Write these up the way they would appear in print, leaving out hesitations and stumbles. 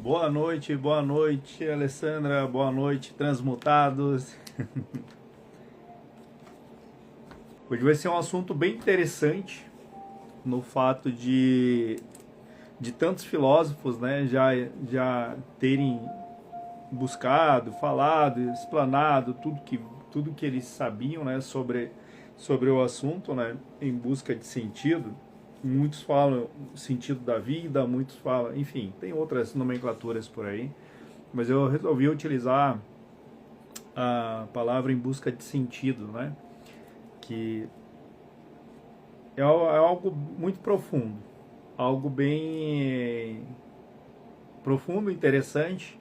Boa noite, Alessandra, boa noite, transmutados. Hoje vai ser um assunto bem interessante no fato de tantos filósofos, né, já terem buscado, falado, explanado tudo que eles sabiam, né, sobre o assunto, né, em busca de sentido. Muitos falam sentido da vida, muitos falam, enfim, tem outras nomenclaturas por aí, mas eu resolvi utilizar a palavra em busca de sentido, né? Que é algo muito profundo, algo bem profundo, interessante,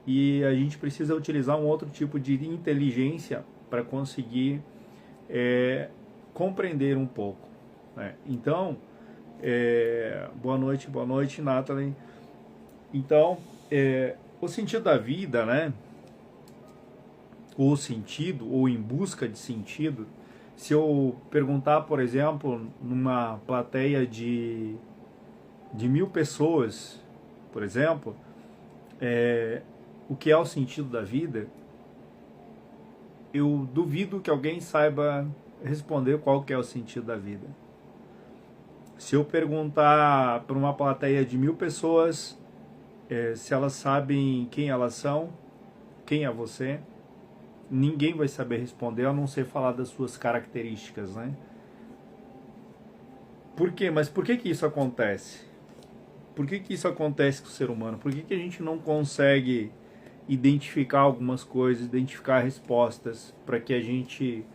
e a gente precisa utilizar um outro tipo de inteligência para conseguir compreender um pouco, né? Então, boa noite, Nathalie. Então, o sentido da vida, né? Ou sentido, ou em busca de sentido. Se eu perguntar, por exemplo, numa plateia de 1000 pessoas, por exemplo, o que é o sentido da vida, eu duvido que alguém saiba responder qual que é o sentido da vida. Se eu perguntar para uma plateia de 1000 pessoas se elas sabem quem elas são, quem é você, ninguém vai saber responder, a não ser falar das suas características, né? Por quê? Mas por que isso acontece? Por que isso acontece com o ser humano? Por que a gente não consegue identificar algumas coisas, identificar respostas para que a gente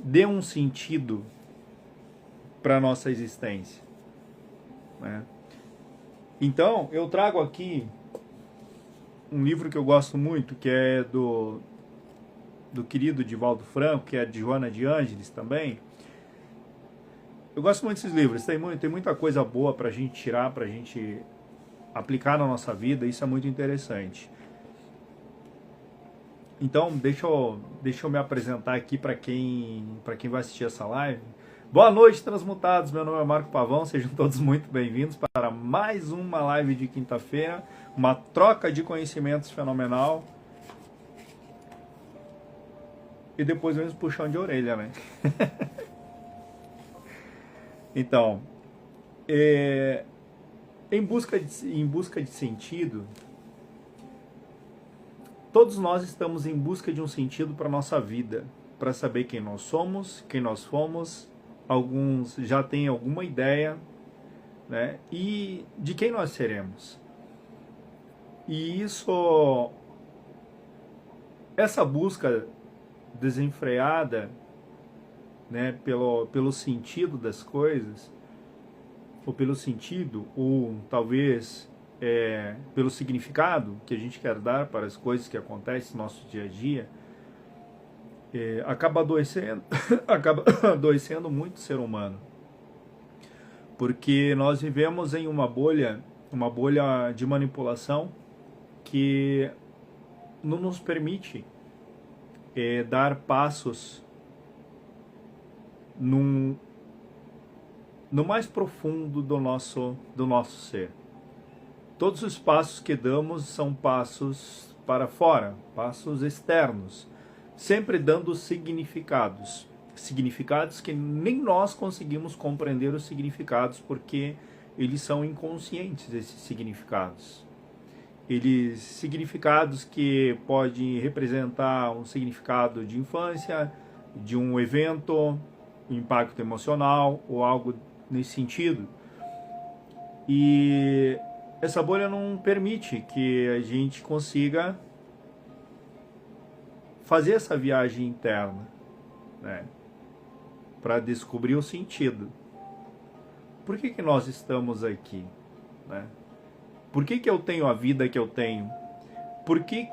dê um sentido para a nossa existência, né? Então, eu trago aqui um livro que eu gosto muito, que é do querido Divaldo Franco, que é de Joana de Ângeles também. Eu gosto muito desses livros, tem muita coisa boa para a gente tirar, para a gente aplicar na nossa vida, isso é muito interessante. Então, deixa eu me apresentar aqui para quem vai assistir essa live. Boa noite, transmutados, meu nome é Marco Pavão, sejam todos muito bem-vindos para mais uma live de quinta-feira, uma troca de conhecimentos fenomenal. E depois vem os puxão de orelha, né? Então, em busca de sentido, todos nós estamos em busca de um sentido para a nossa vida, para saber quem nós somos, quem nós fomos. Alguns já têm alguma ideia, né? E de quem nós seremos. E essa busca desenfreada, né, pelo sentido das coisas, ou pelo sentido, ou talvez pelo significado que a gente quer dar para as coisas que acontecem no nosso dia a dia, acaba adoecendo muito o ser humano, porque nós vivemos em uma bolha de manipulação que não nos permite dar passos no mais profundo do nosso ser. Todos os passos que damos são passos para fora, passos externos, sempre dando significados que nem nós conseguimos compreender os significados, porque eles são inconscientes, esses significados. Significados que podem representar um significado de infância, de um evento, impacto emocional ou algo nesse sentido. E essa bolha não permite que a gente consiga fazer essa viagem interna, né, para descobrir o sentido. Por que nós estamos aqui, né? Por que eu tenho a vida que eu tenho? Por quê?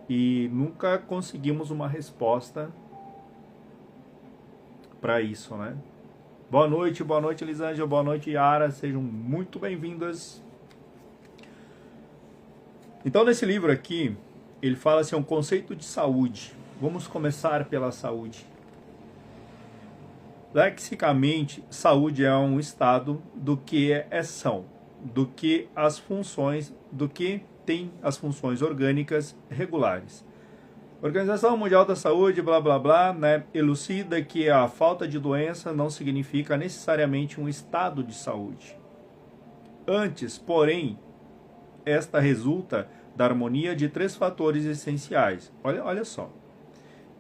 E nunca conseguimos uma resposta para isso, né? Boa noite, Elisângela, boa noite, Yara, sejam muito bem-vindas. Então, nesse livro aqui, ele fala assim, um conceito de saúde. Vamos começar pela saúde. Lexicamente, saúde é um estado do que é são, do que tem as funções orgânicas regulares. Organização Mundial da Saúde, blá blá blá, né, elucida que a falta de doença não significa necessariamente um estado de saúde. Antes, porém, esta resulta da harmonia de 3 fatores essenciais. Olha só.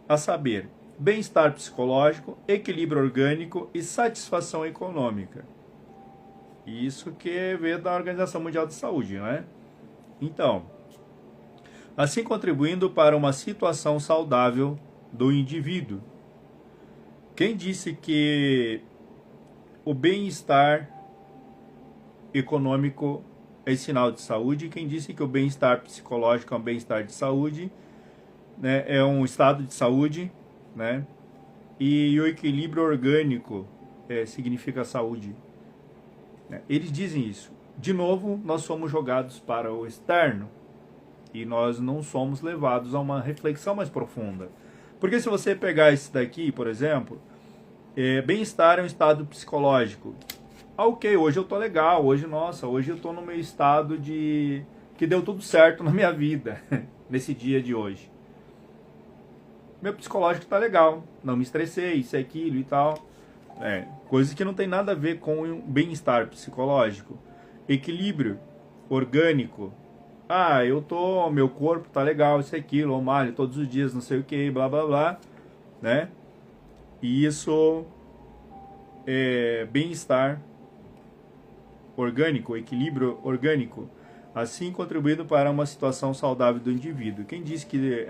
A saber, bem-estar psicológico, equilíbrio orgânico e satisfação econômica. Isso que veio da Organização Mundial da Saúde, né? Então, assim contribuindo para uma situação saudável do indivíduo. Quem disse que o bem-estar econômico é sinal de saúde? Quem disse que o bem-estar psicológico é um bem-estar de saúde, né? É um estado de saúde, né? E o equilíbrio orgânico significa saúde. Eles dizem isso. De novo, nós somos jogados para o externo e nós não somos levados a uma reflexão mais profunda. Porque se você pegar esse daqui, por exemplo, bem-estar é um estado psicológico. Ah, ok, hoje eu tô legal, hoje eu tô no meu estado de que deu tudo certo na minha vida, nesse dia de hoje. Meu psicológico tá legal, não me estressei, isso e aquilo e tal. Coisas que não tem nada a ver com bem-estar psicológico. Equilíbrio orgânico. Ah, meu corpo tá legal, isso e aquilo, eu malho todos os dias, não sei o que, blá blá blá, né? E isso é bem-estar orgânico, equilíbrio orgânico, assim contribuindo para uma situação saudável do indivíduo. Quem disse que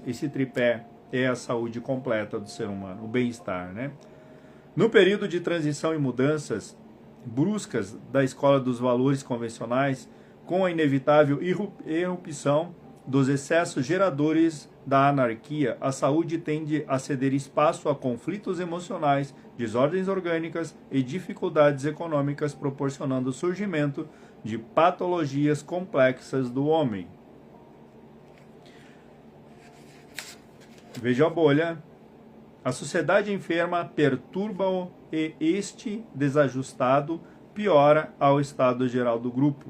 esse tripé é a saúde completa do ser humano, o bem-estar, né? No período de transição e mudanças bruscas da escola dos valores convencionais, com a inevitável irrupção dos excessos geradores da anarquia, a saúde tende a ceder espaço a conflitos emocionais, desordens orgânicas e dificuldades econômicas, proporcionando o surgimento de patologias complexas do homem. Veja a bolha. A sociedade enferma perturba-o e este, desajustado, piora ao estado geral do grupo.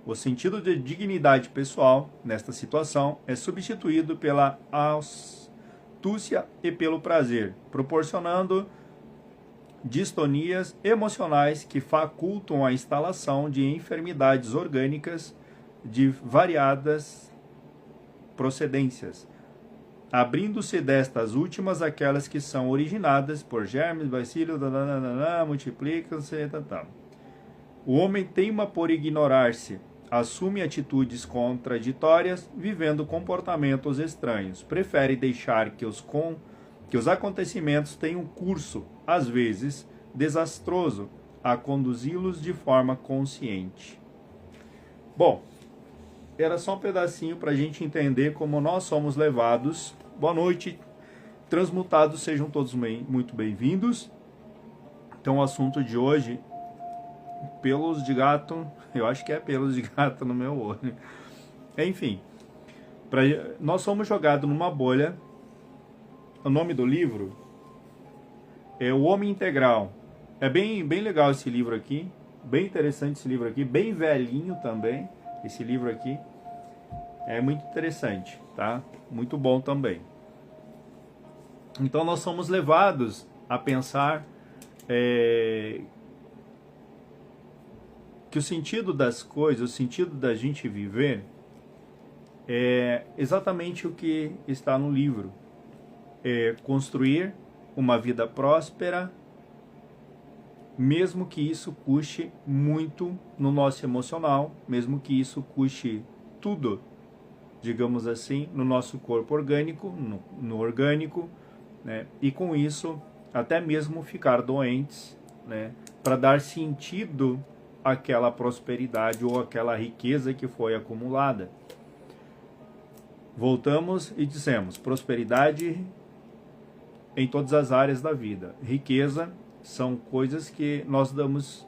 O sentido de dignidade pessoal, nesta situação, é substituído pela astúcia e pelo prazer, proporcionando distonias emocionais que facultam a instalação de enfermidades orgânicas de variadas procedências, abrindo-se destas últimas aquelas que são originadas por germes, bacilos, multiplicam-se, O homem teima por ignorar-se, assume atitudes contraditórias, vivendo comportamentos estranhos. Prefere deixar que os acontecimentos tenham curso, às vezes desastroso, a conduzi-los de forma consciente. Bom, era só um pedacinho para a gente entender como nós somos levados. Boa noite, transmutados, sejam todos muito bem-vindos. Então, o assunto de hoje, pelos de gato, eu acho que é pelos de gato no meu olho. Enfim, nós somos jogados numa bolha. O nome do livro é O Homem Integral. É bem legal esse livro aqui, bem interessante esse livro aqui, bem velhinho também, esse livro aqui. É muito interessante, tá? Muito bom também. Então nós somos levados a pensar que o sentido das coisas, o sentido da gente viver é exatamente o que está no livro. É construir uma vida próspera, mesmo que isso custe muito no nosso emocional, mesmo que isso custe tudo, digamos assim, no nosso corpo orgânico, no orgânico, né? E com isso até mesmo ficar doentes, né? Para dar sentido àquela prosperidade ou àquela riqueza que foi acumulada. Voltamos e dissemos, prosperidade em todas as áreas da vida. Riqueza são coisas que nós damos,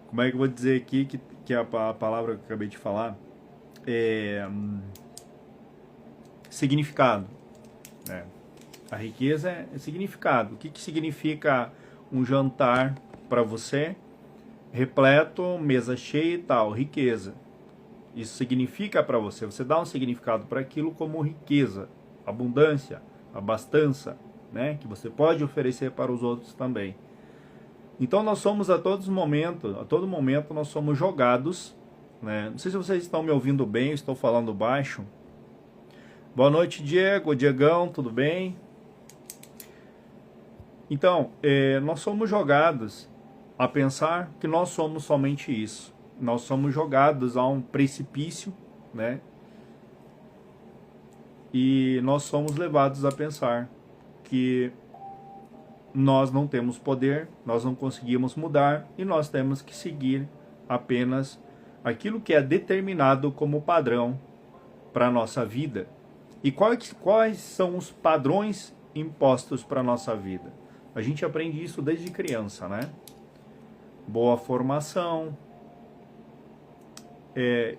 como é que eu vou dizer aqui, que é a palavra que eu acabei de falar, significado, né? A riqueza é significado. O que significa um jantar para você? Repleto, mesa cheia e tal, riqueza. Isso significa para você. Você dá um significado para aquilo como riqueza, abundância, abastança, né? Que você pode oferecer para os outros também. Então nós somos a todo momento nós somos jogados, né? Não sei se vocês estão me ouvindo bem, eu estou falando baixo. Boa noite, Diegão, tudo bem? Então, nós somos jogados a pensar que nós somos somente isso. Nós somos jogados a um precipício, né? E nós somos levados a pensar que nós não temos poder, nós não conseguimos mudar e nós temos que seguir apenas aquilo que é determinado como padrão para a nossa vida. E quais são os padrões impostos para a nossa vida? A gente aprende isso desde criança, né? Boa formação,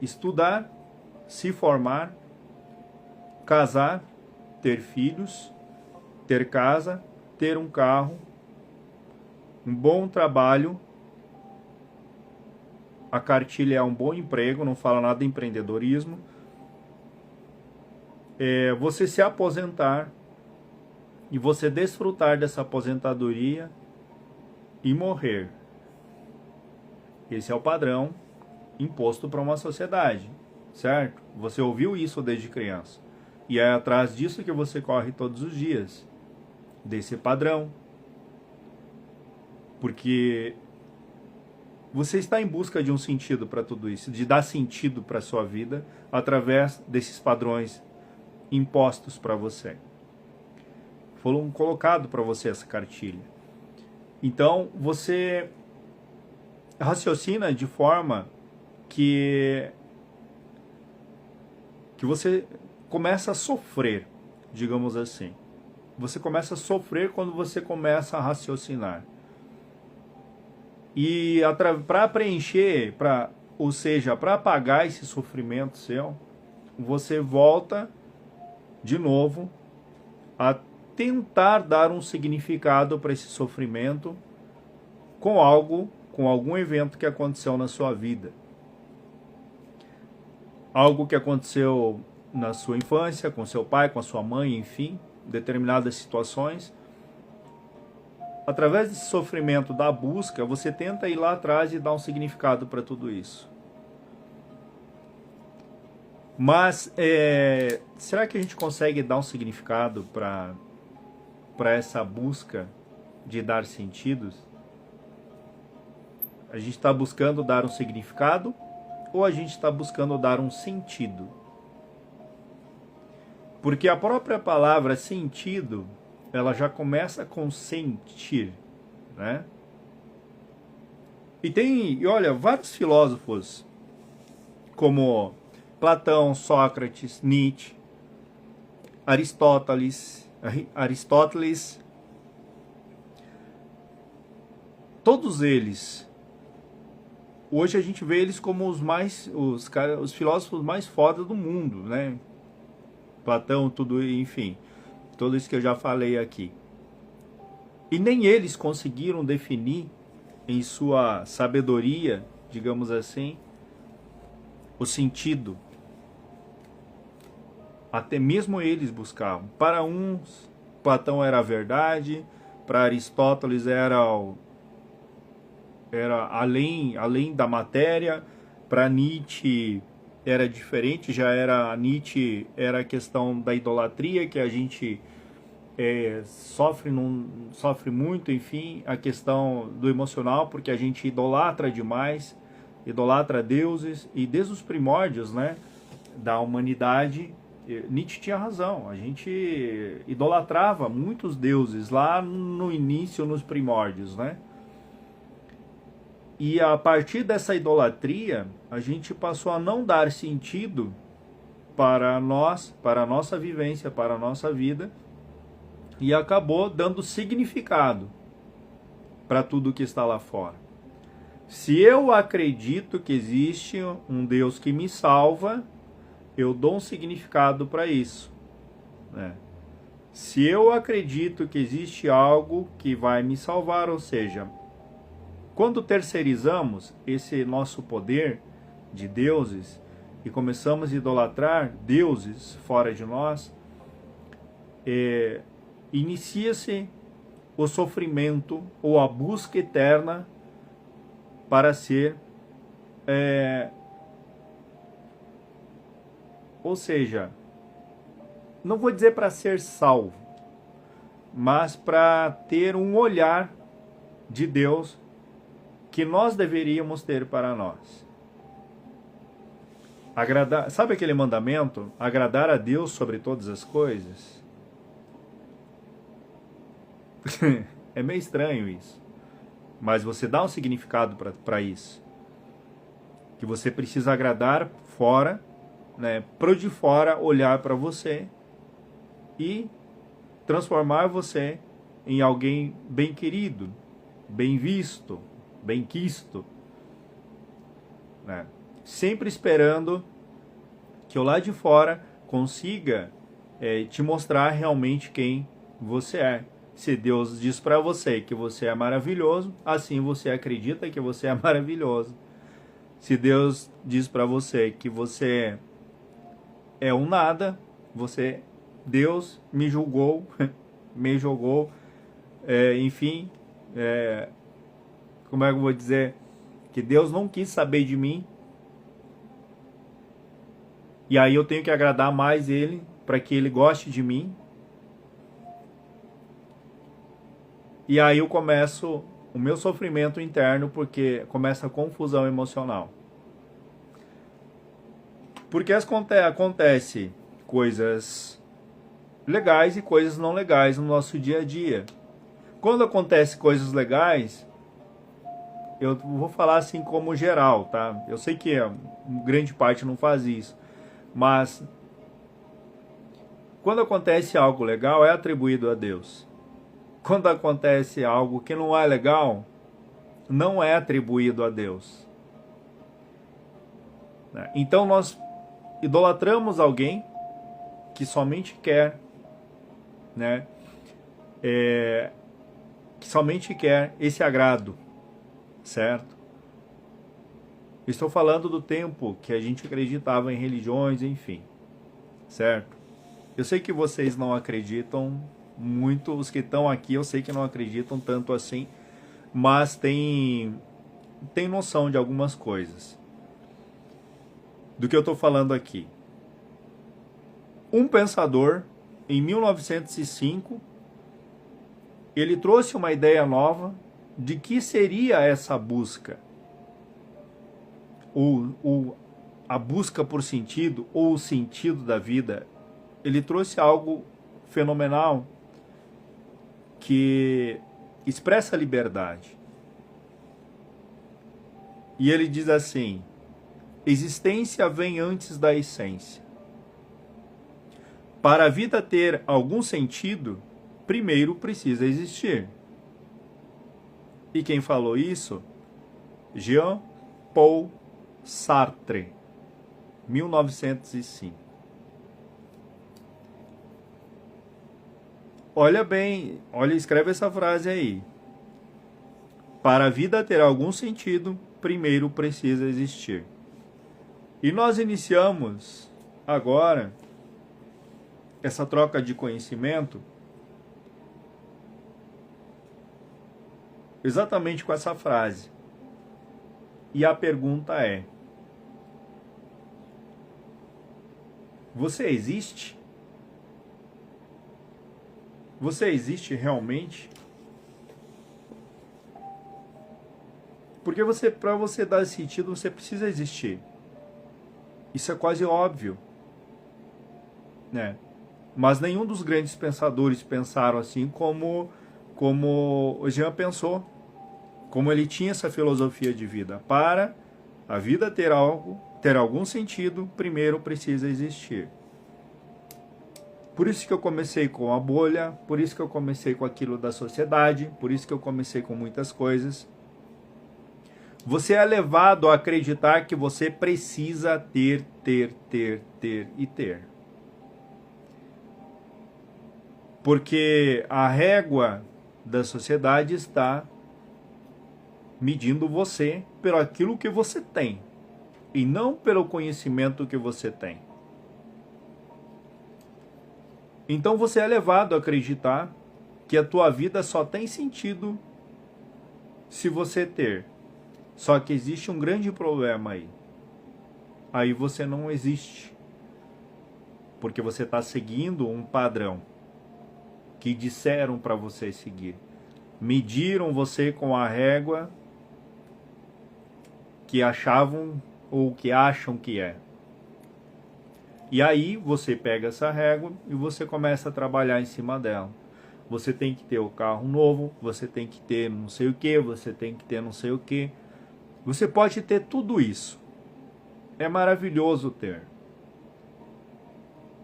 estudar, se formar, casar, ter filhos, ter casa, ter um carro, um bom trabalho, a cartilha é um bom emprego, não fala nada de empreendedorismo, você se aposentar e você desfrutar dessa aposentadoria e morrer. Esse é o padrão imposto para uma sociedade, certo? Você ouviu isso desde criança. E é atrás disso que você corre todos os dias, desse padrão. Porque você está em busca de um sentido para tudo isso, de dar sentido para a sua vida através desses padrões impostos para você. Foram colocado para você essa cartilha. Então, você raciocina de forma que você começa a sofrer, digamos assim. Você começa a sofrer quando você começa a raciocinar. E para preencher, ou seja, para apagar esse sofrimento seu, você volta de novo a tentar dar um significado para esse sofrimento com algum evento que aconteceu na sua vida. Algo que aconteceu na sua infância, com seu pai, com a sua mãe, enfim, determinadas situações. Através desse sofrimento da busca, você tenta ir lá atrás e dar um significado para tudo isso. Mas, será que a gente consegue dar um significado para essa busca de dar sentidos? A gente está buscando dar um significado ou a gente está buscando dar um sentido? Porque a própria palavra sentido, ela já começa com sentir, né? E olha, vários filósofos, como Platão, Sócrates, Nietzsche, Aristóteles, todos eles, hoje a gente vê eles como os filósofos mais foda do mundo, né? Platão, tudo, enfim, tudo isso que eu já falei aqui. E nem eles conseguiram definir em sua sabedoria, digamos assim, o sentido. Até mesmo eles buscavam. Para uns, Platão era a verdade, para Aristóteles era além da matéria, para Nietzsche era diferente, Nietzsche era a questão da idolatria, que a gente sofre muito, enfim, a questão do emocional, porque a gente idolatra demais, idolatra deuses, e desde os primórdios, né, da humanidade, Nietzsche tinha razão, a gente idolatrava muitos deuses lá no início, nos primórdios, né? E a partir dessa idolatria, a gente passou a não dar sentido para nós, para a nossa vivência, para a nossa vida, e acabou dando significado para tudo que está lá fora. Se eu acredito que existe um Deus que me salva, eu dou um significado para isso, né? Se eu acredito que existe algo que vai me salvar, ou seja, quando terceirizamos esse nosso poder de deuses e começamos a idolatrar deuses fora de nós, inicia-se o sofrimento ou a busca eterna para ser, ou seja, não vou dizer para ser salvo, mas para ter um olhar de Deus que nós deveríamos ter para nós. Agradar, sabe aquele mandamento? Agradar a Deus sobre todas as coisas? É meio estranho isso. Mas você dá um significado para isso. Que você precisa agradar fora, né, pro de fora olhar para você e transformar você em alguém bem querido, bem visto, bem quisto, né? Sempre esperando que o lado de fora consiga te mostrar realmente quem você é. Se Deus diz para você que você é maravilhoso, assim você acredita que você é maravilhoso. Se Deus diz para você que você é um nada, Deus me julgou, me jogou, enfim, como é que eu vou dizer? Que Deus não quis saber de mim, e aí eu tenho que agradar mais Ele, para que Ele goste de mim. E aí eu começo o meu sofrimento interno, porque começa a confusão emocional. Porque acontece coisas legais e coisas não legais no nosso dia a dia. Quando acontece coisas legais, eu vou falar assim como geral, tá? Eu sei que grande parte não faz isso, mas quando acontece algo legal é atribuído a Deus. Quando acontece algo que não é legal, não é atribuído a Deus. Então nós idolatramos alguém que somente quer, né, que somente quer esse agrado, certo? Estou falando do tempo que a gente acreditava em religiões, enfim, certo? Eu sei que vocês não acreditam muito, os que estão aqui eu sei que não acreditam tanto assim, mas tem noção de algumas coisas do que eu estou falando aqui. Um pensador, em 1905, ele trouxe uma ideia nova de que seria essa busca, ou a busca por sentido, ou o sentido da vida. Ele trouxe algo fenomenal que expressa a liberdade. E ele diz assim: existência vem antes da essência. Para a vida ter algum sentido, primeiro precisa existir. E quem falou isso? Jean-Paul Sartre, 1905. Olha bem, escreve essa frase aí. Para a vida ter algum sentido, primeiro precisa existir. E nós iniciamos agora essa troca de conhecimento exatamente com essa frase. E a pergunta é: você existe? Você existe realmente? Porque para você dar sentido, você precisa existir. Isso é quase óbvio, né? Mas nenhum dos grandes pensadores pensaram assim como o Jean pensou, como ele tinha essa filosofia de vida. Para a vida ter algum sentido, primeiro precisa existir. Por isso que eu comecei com a bolha, por isso que eu comecei com aquilo da sociedade, por isso que eu comecei com muitas coisas. Você é levado a acreditar que você precisa ter. Porque a régua da sociedade está medindo você pelo aquilo que você tem e não pelo conhecimento que você tem. Então você é levado a acreditar que a tua vida só tem sentido se você ter. Só que existe um grande problema aí. Aí você não existe. Porque você está seguindo um padrão que disseram para você seguir. Mediram você com a régua que achavam ou que acham que é. E aí você pega essa régua e você começa a trabalhar em cima dela. Você tem que ter o carro novo, você tem que ter não sei o que, você tem que ter não sei o que. Você pode ter tudo isso. É maravilhoso ter.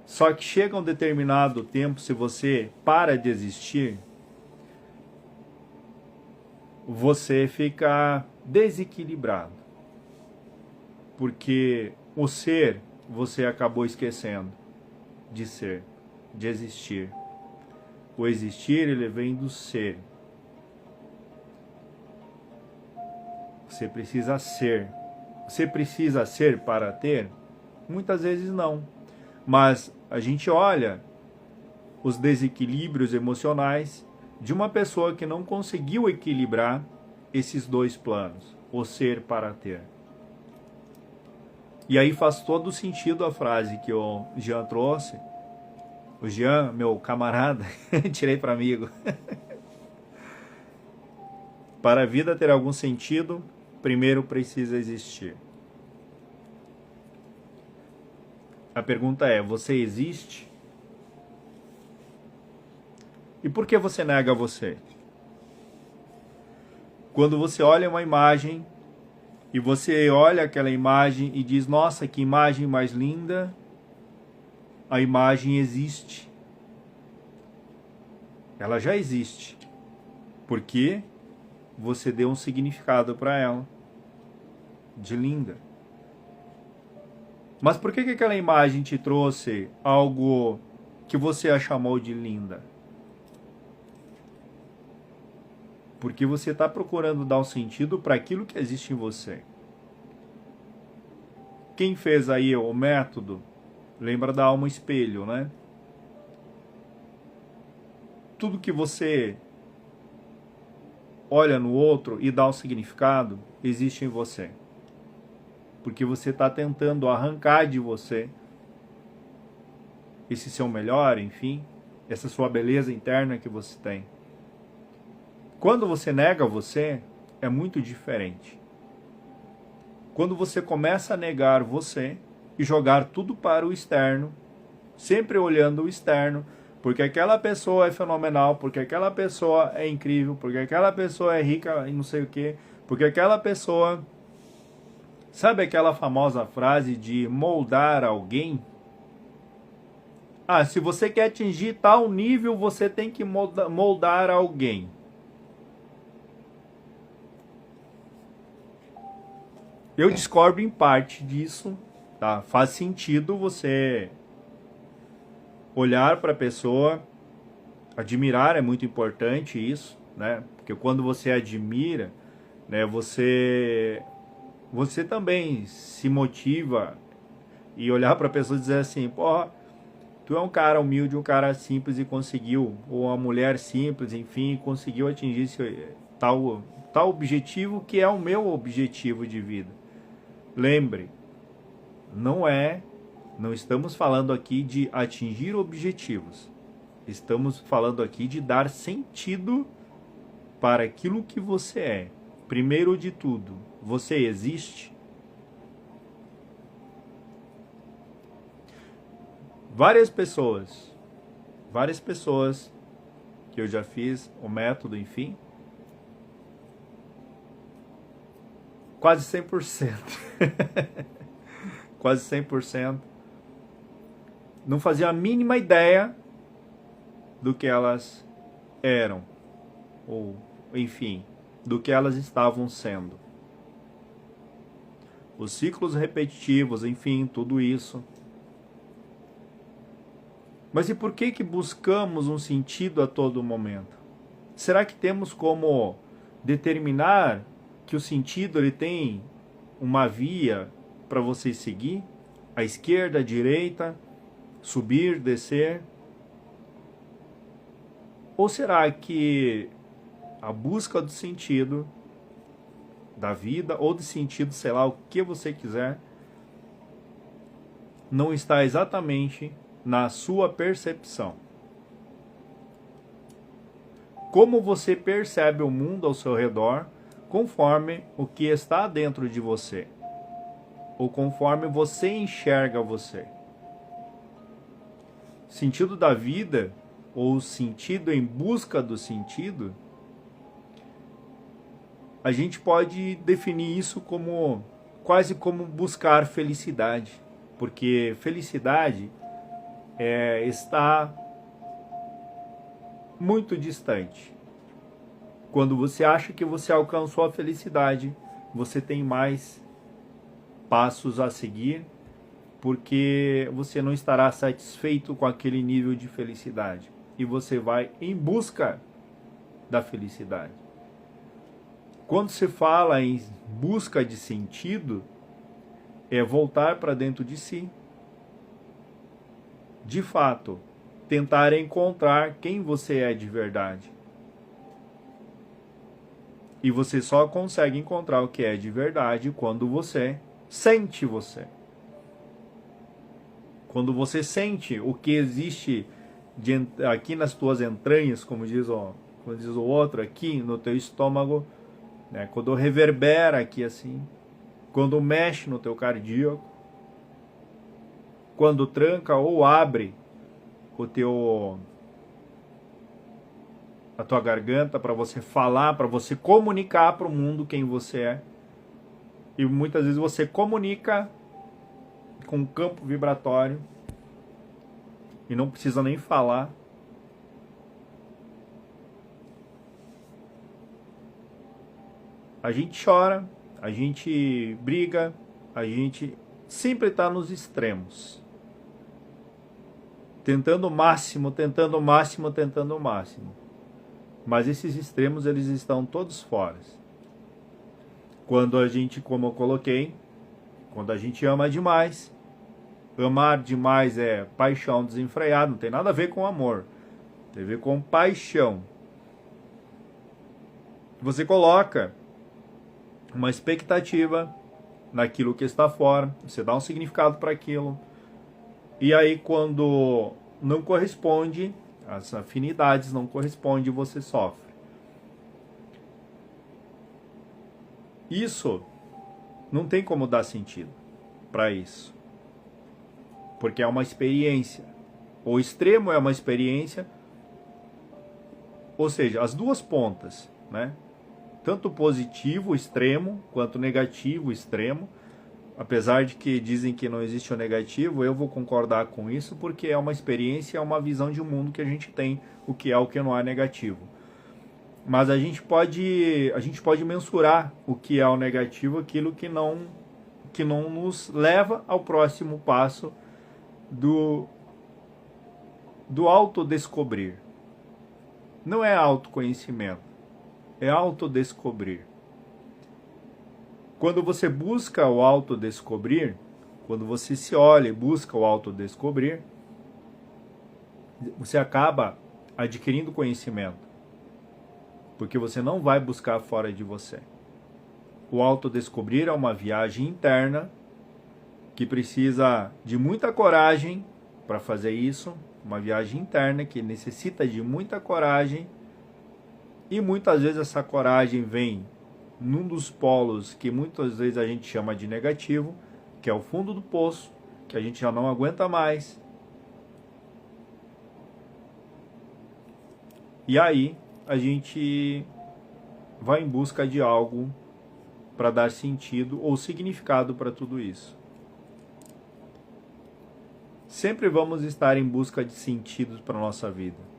Só que chega um determinado tempo, se você para de existir, você fica desequilibrado. Porque o ser, você acabou esquecendo de ser, de existir. O existir, ele vem do ser. Você precisa ser. Você precisa ser para ter? Muitas vezes não. Mas a gente olha os desequilíbrios emocionais de uma pessoa que não conseguiu equilibrar esses dois planos, o ser para ter. E aí faz todo sentido a frase que o Jean trouxe. O Jean, meu camarada, tirei para amigo. Para a vida ter algum sentido, primeiro precisa existir. A pergunta é, você existe? E por que você nega você? Quando você olha uma imagem e você olha aquela imagem e diz, nossa, que imagem mais linda, a imagem existe. Ela já existe. Porque você deu um significado para ela de linda. Mas por que aquela imagem te trouxe algo que você a chamou de linda? Porque você está procurando dar um sentido para aquilo que existe em você. Quem fez aí o método, lembra da alma espelho, né? Tudo que você olha no outro e dá um significado, existe em você. Porque você está tentando arrancar de você esse seu melhor, enfim, essa sua beleza interna que você tem. Quando você nega você, é muito diferente. Quando você começa a negar você e jogar tudo para o externo, sempre olhando o externo, porque aquela pessoa é fenomenal, porque aquela pessoa é incrível, porque aquela pessoa é rica e não sei o quê, porque aquela pessoa... Sabe aquela famosa frase de moldar alguém? Ah, se você quer atingir tal nível, você tem que moldar alguém. Eu discordo em parte disso, tá? Faz sentido você olhar para a pessoa, admirar é muito importante isso, né? Porque quando você admira, né, você também se motiva e olhar para a pessoa e dizer assim, pô, tu é um cara humilde, um cara simples e conseguiu, ou uma mulher simples, enfim, conseguiu atingir esse tal objetivo que é o meu objetivo de vida. Lembre, não estamos falando aqui de atingir objetivos. Estamos falando aqui de dar sentido para aquilo que você é. Primeiro de tudo, você existe? Várias pessoas que eu já fiz o método, enfim, quase 100%, quase 100%, não fazia a mínima ideia do que elas eram, ou enfim, do que elas estavam sendo. Os ciclos repetitivos, enfim, tudo isso. Mas e por que buscamos um sentido a todo momento? Será que temos como determinar que o sentido ele tem uma via para você seguir? À esquerda, à direita, subir, descer? Ou será que a busca do sentido da vida, ou de sentido, sei lá, o que você quiser, não está exatamente na sua percepção? Como você percebe o mundo ao seu redor conforme o que está dentro de você, ou conforme você enxerga você. Sentido da vida, ou sentido em busca do sentido, a gente pode definir isso como quase como buscar felicidade, porque felicidade está muito distante. Quando você acha que você alcançou a felicidade, você tem mais passos a seguir, porque você não estará satisfeito com aquele nível de felicidade e você vai em busca da felicidade. Quando se fala em busca de sentido, é voltar para dentro de si. De fato, tentar encontrar quem você é de verdade. E você só consegue encontrar o que é de verdade quando você sente você. Quando você sente o que existe aqui nas tuas entranhas, como diz o outro, aqui no teu estômago, né? Quando reverbera aqui assim, quando mexe no teu cardíaco, quando tranca ou abre a tua garganta para você falar, para você comunicar para o mundo quem você é. E muitas vezes você comunica com um campo vibratório e não precisa nem falar. A gente chora, a gente briga, a gente sempre está nos extremos. Tentando o máximo, tentando o máximo, tentando o máximo. Mas esses extremos, eles estão todos fora. Quando a gente, como eu coloquei, quando a gente ama demais, amar demais é paixão desenfreada, não tem nada a ver com amor, tem a ver com paixão. Você coloca uma expectativa naquilo que está fora, você dá um significado para aquilo, e aí quando não corresponde, as afinidades não correspondem, você sofre. Isso não tem como dar sentido para isso, porque é uma experiência. O extremo é uma experiência, ou seja, as duas pontas, né? Tanto positivo, extremo, quanto negativo, extremo. Apesar de que dizem que não existe o negativo, eu vou concordar com isso, porque é uma experiência, é uma visão de mundo que a gente tem, o que é o que não é negativo. Mas a gente pode mensurar o que é o negativo, aquilo que não nos leva ao próximo passo do autodescobrir. Não é autoconhecimento, é autodescobrir. Quando você busca o autodescobrir, quando você se olha e busca o autodescobrir, você acaba adquirindo conhecimento, porque você não vai buscar fora de você. O autodescobrir é uma viagem interna que precisa de muita coragem para fazer isso, uma viagem interna que necessita de muita coragem, e muitas vezes essa coragem vem num dos polos que muitas vezes a gente chama de negativo, que é o fundo do poço, que a gente já não aguenta mais. E aí a gente vai em busca de algo para dar sentido ou significado para tudo isso. Sempre vamos estar em busca de sentidos para a nossa vida.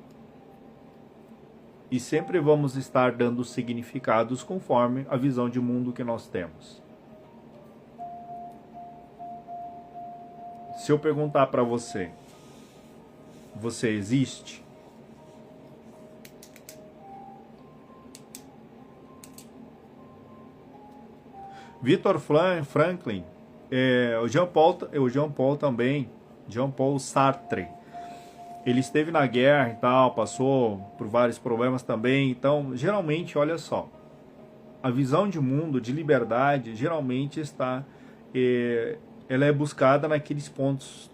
E sempre vamos estar dando significados conforme a visão de mundo que nós temos. Se eu perguntar para você, você existe? Victor Franklin, o Jean Paul também, Jean Paul Sartre, ele esteve na guerra e tal, passou por vários problemas também. Então, geralmente, olha só, a visão de mundo, de liberdade, geralmente ela é buscada naqueles pontos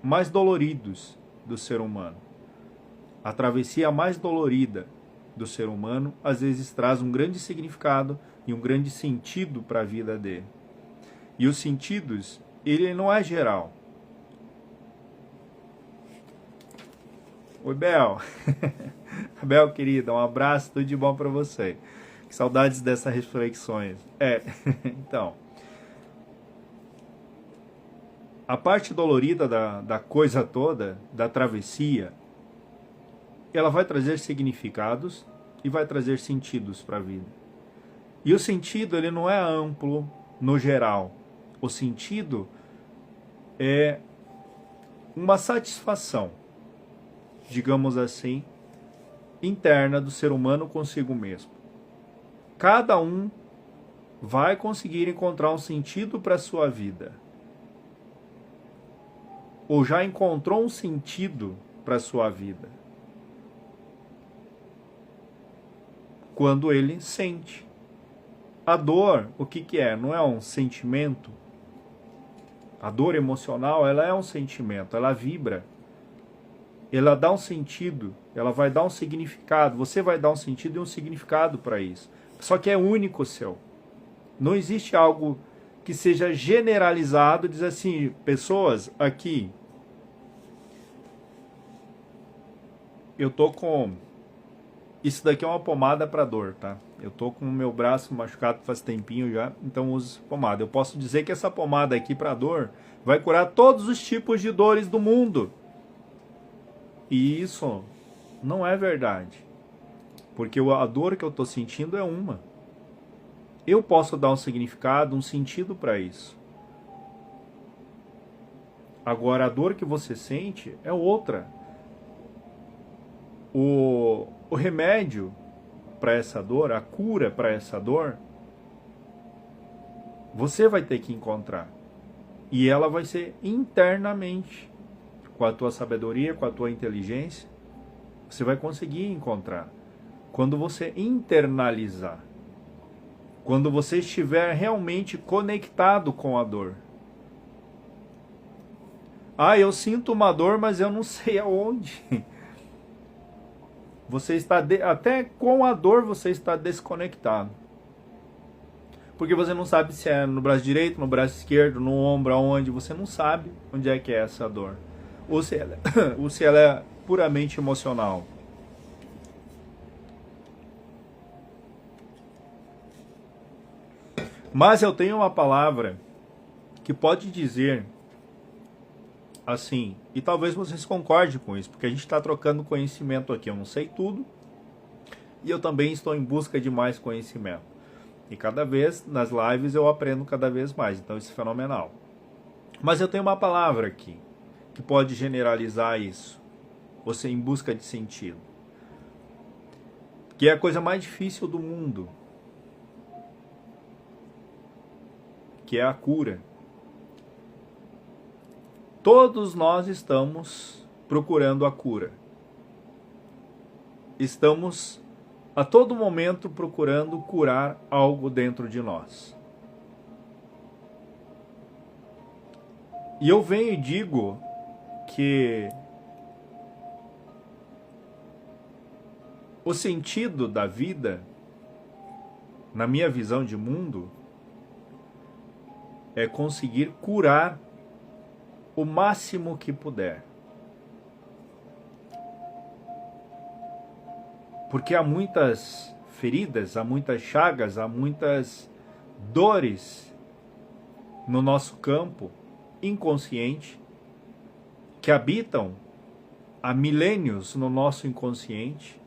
mais doloridos do ser humano. A travessia mais dolorida do ser humano, às vezes traz um grande significado e um grande sentido para a vida dele. E os sentidos, ele não é geral. Oi, Bel. Bel, querida, um abraço, tudo de bom para você. Que saudades dessas reflexões. Então, a parte dolorida da coisa toda, da travessia, ela vai trazer significados e vai trazer sentidos para a vida. E o sentido, ele não é amplo no geral. O sentido é uma satisfação, digamos assim, interna do ser humano consigo mesmo. Cada um vai conseguir encontrar um sentido para a sua vida. Ou já encontrou um sentido para a sua vida. Quando ele sente. A dor, o que é? Não é um sentimento? A dor emocional, ela é um sentimento, ela vibra. Ela dá um sentido, ela vai dar um significado. Você vai dar um sentido e um significado para isso. Só que é único seu. Não existe algo que seja generalizado, diz assim, pessoas aqui, eu tô com... Isso daqui é uma pomada para dor, tá? Eu tô com o meu braço machucado faz tempinho já, então uso pomada. Eu posso dizer que essa pomada aqui para dor vai curar todos os tipos de dores do mundo. E isso não é verdade. Porque a dor que eu tô sentindo é uma. Eu posso dar um significado, um sentido para isso. Agora, a dor que você sente é outra. O remédio para essa dor, a cura para essa dor, você vai ter que encontrar. E ela vai ser internamente. Com a tua sabedoria, com a tua inteligência, você vai conseguir encontrar. Quando você internalizar. Quando você estiver realmente conectado com a dor. Eu sinto uma dor, mas eu não sei aonde. Você está até com a dor você está desconectado. Porque você não sabe se é no braço direito, no braço esquerdo, no ombro, aonde. Você não sabe onde é que é essa dor. Ou se ela é puramente emocional. Mas eu tenho uma palavra que pode dizer assim, e talvez vocês concordem com isso, porque a gente está trocando conhecimento aqui. Eu não sei tudo e eu também estou em busca de mais conhecimento. E cada vez, nas lives, eu aprendo cada vez mais. Então isso é fenomenal. Mas eu tenho uma palavra aqui que pode generalizar isso. Você em busca de sentido. Que é a coisa mais difícil do mundo. Que é a cura. Todos nós estamos procurando a cura. Estamos a todo momento procurando curar algo dentro de nós. E eu venho e digo que o sentido da vida, na minha visão de mundo, é conseguir curar o máximo que puder. Porque há muitas feridas, há muitas chagas, há muitas dores no nosso campo inconsciente que habitam há milênios no nosso inconsciente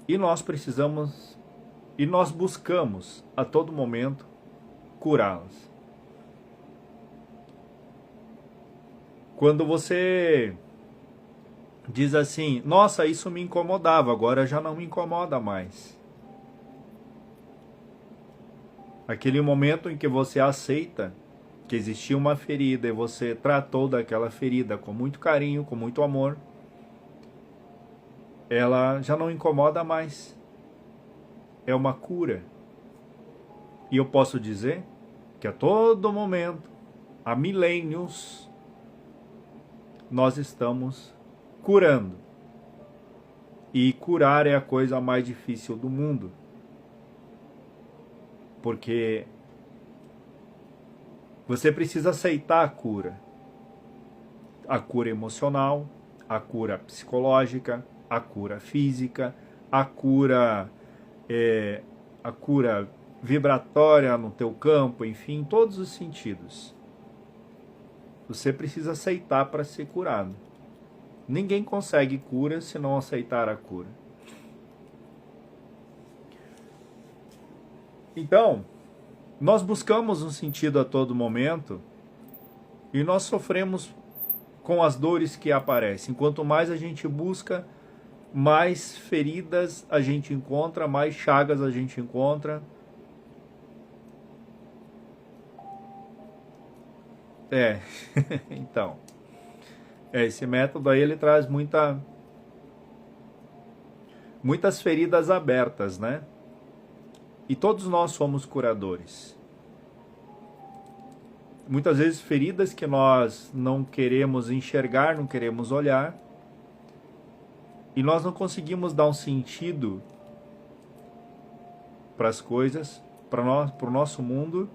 e nós precisamos e nós buscamos a todo momento curá-las. Quando você diz assim, nossa, isso me incomodava, agora já não me incomoda mais. Aquele momento em que você aceita que existia uma ferida e você tratou daquela ferida com muito carinho, com muito amor, ela já não incomoda mais. É uma cura. E eu posso dizer que a todo momento, há milênios, nós estamos curando. E curar é a coisa mais difícil do mundo. Porque você precisa aceitar a cura. A cura emocional, a cura psicológica, a cura física, a cura vibratória no teu campo, enfim, em todos os sentidos. Você precisa aceitar para ser curado. Ninguém consegue cura se não aceitar a cura. Então, nós buscamos um sentido a todo momento e nós sofremos com as dores que aparecem. Quanto mais a gente busca, mais feridas a gente encontra, mais chagas a gente encontra. Então, esse método aí ele traz muitas feridas abertas, né? E todos nós somos curadores. Muitas vezes feridas que nós não queremos enxergar, não queremos olhar, e nós não conseguimos dar um sentido para as coisas, para o nosso mundo,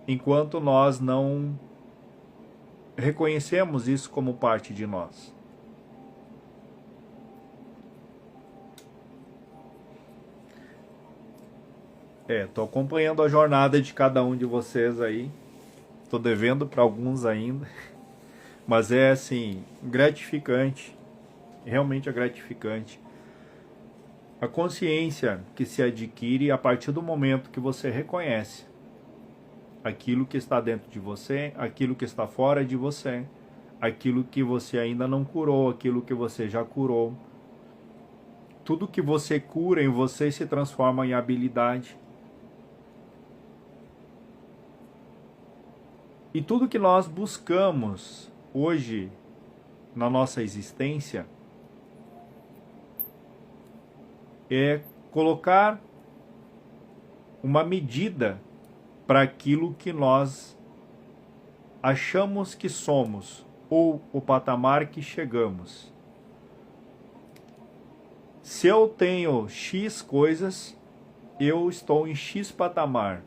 enquanto nós não reconhecemos isso como parte de nós. Tô acompanhando a jornada de cada um de vocês aí. Tô devendo para alguns ainda. Mas é assim, gratificante. Realmente é gratificante. A consciência que se adquire a partir do momento que você reconhece aquilo que está dentro de você, aquilo que está fora de você, aquilo que você ainda não curou, aquilo que você já curou. Tudo que você cura em você se transforma em habilidade. E tudo que nós buscamos hoje na nossa existência é colocar uma medida para aquilo que nós achamos que somos ou o patamar que chegamos. Se eu tenho X coisas, eu estou em X patamar.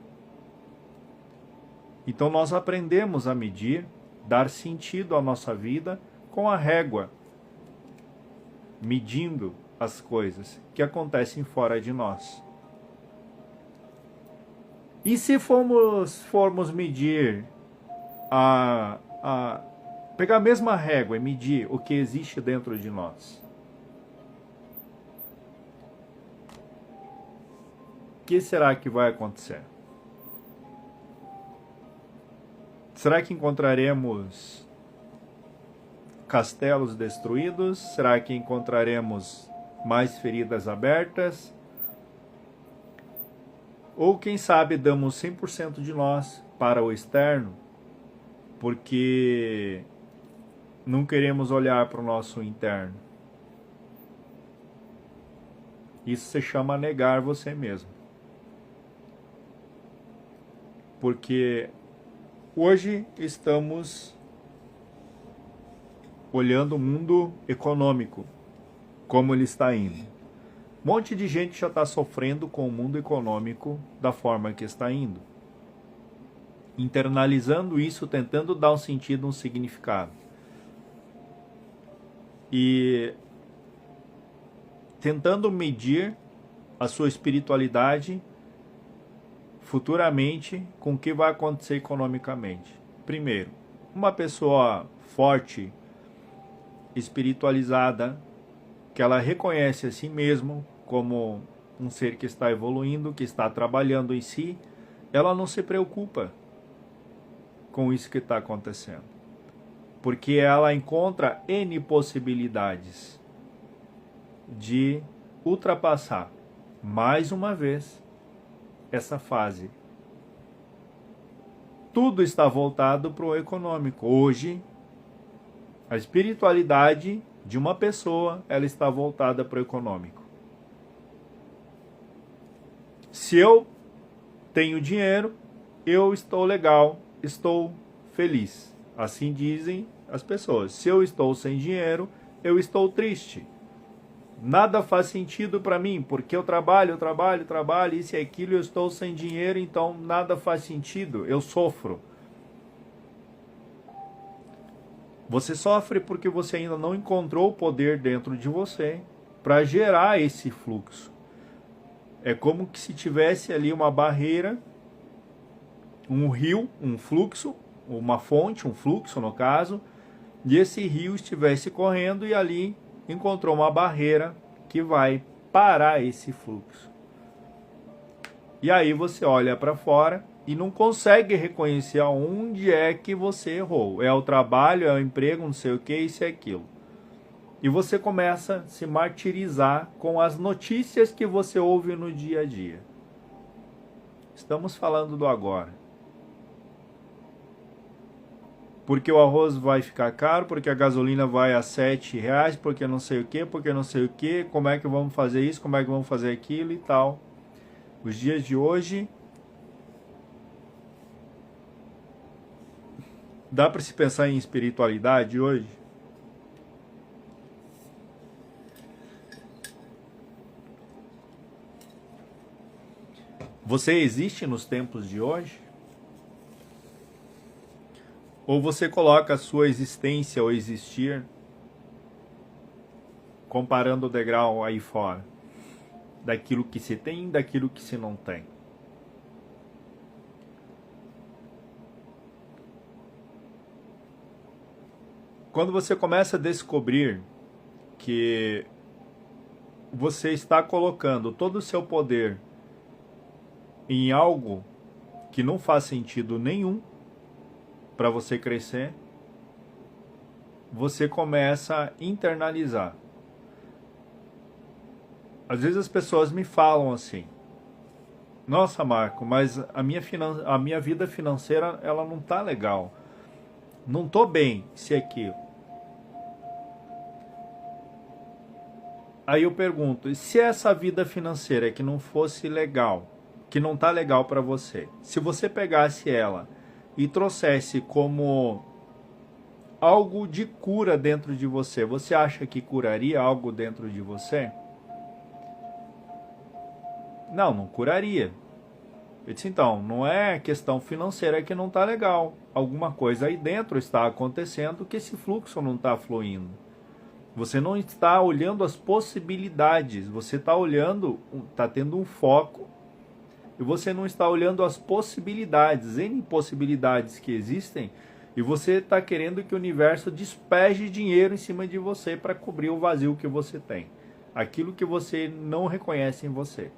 Então nós aprendemos a medir, dar sentido à nossa vida com a régua, medindo as coisas que acontecem fora de nós. E se formos medir, pegar a mesma régua e medir o que existe dentro de nós? O que será que vai acontecer? Será que encontraremos castelos destruídos? Será que encontraremos mais feridas abertas? Ou quem sabe damos 100% de nós para o externo, porque não queremos olhar para o nosso interno. Isso se chama negar você mesmo. Porque hoje estamos olhando o mundo econômico, como ele está indo. Um monte de gente já está sofrendo com o mundo econômico da forma que está indo. Internalizando isso, tentando dar um sentido, um significado. E tentando medir a sua espiritualidade futuramente com o que vai acontecer economicamente. Primeiro, uma pessoa forte, espiritualizada, que ela reconhece a si mesmo como um ser que está evoluindo, que está trabalhando em si, ela não se preocupa com isso que está acontecendo. porque ela encontra N possibilidades de ultrapassar, mais uma vez, essa fase. Tudo está voltado para o econômico. Hoje, a espiritualidade de uma pessoa, ela está voltada para o econômico. Se eu tenho dinheiro, eu estou legal, estou feliz. Assim dizem as pessoas. Se eu estou sem dinheiro, eu estou triste. Nada faz sentido para mim, porque eu trabalho, isso e aquilo, eu estou sem dinheiro, então nada faz sentido, eu sofro. Você sofre porque você ainda não encontrou o poder dentro de você para gerar esse fluxo. É como que se tivesse ali uma barreira, um rio, um fluxo, uma fonte, um fluxo no caso, e esse rio estivesse correndo e ali encontrou uma barreira que vai parar esse fluxo. E aí você olha para fora e não consegue reconhecer aonde é que você errou. É o trabalho, é o emprego, não sei o que, isso e aquilo. E você começa a se martirizar com as notícias que você ouve no dia a dia. Estamos falando do agora. Porque o arroz vai ficar caro, porque a gasolina vai a R$7, porque não sei o que, como é que vamos fazer isso, como é que vamos fazer aquilo e tal. Os dias de hoje, dá para se pensar em espiritualidade hoje? Você existe nos tempos de hoje? Ou você coloca a sua existência ou existir comparando o degrau aí fora, daquilo que se tem e daquilo que se não tem? Quando você começa a descobrir que você está colocando todo o seu poder em algo que não faz sentido nenhum para você crescer, você começa a internalizar. Às vezes as pessoas me falam assim: nossa, Marco, mas a minha vida financeira ela não tá legal. Não tô bem, se é aquilo. Aí eu pergunto: e se essa vida financeira que não fosse legal, que não tá legal para você, se você pegasse ela e trouxesse como algo de cura dentro de você, você acha que curaria algo dentro de você? Não curaria. Eu disse, então, não é questão financeira que não está legal. Alguma coisa aí dentro está acontecendo que esse fluxo não está fluindo. Você não está olhando as possibilidades, você está olhando, está tendo um foco e você não está olhando as possibilidades, N possibilidades que existem, e você está querendo que o universo despeje dinheiro em cima de você para cobrir o vazio que você tem. Aquilo que você não reconhece em você.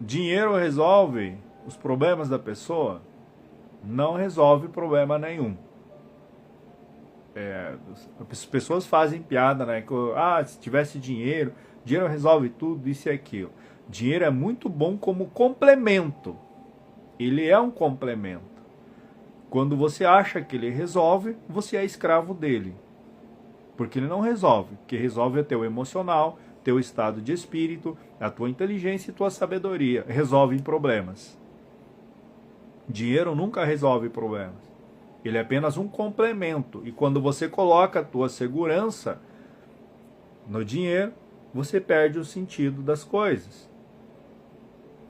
Dinheiro resolve os problemas da pessoa? Não resolve problema nenhum. As pessoas fazem piada, né? Se tivesse dinheiro resolve tudo, isso e aquilo. Dinheiro é muito bom como complemento. Ele é um complemento. Quando você acha que ele resolve, você é escravo dele. Porque ele não resolve. O que resolve é teu emocional, teu estado de espírito, a tua inteligência e tua sabedoria. Resolvem problemas. Dinheiro nunca resolve problemas. Ele é apenas um complemento. E quando você coloca a tua segurança no dinheiro, você perde o sentido das coisas.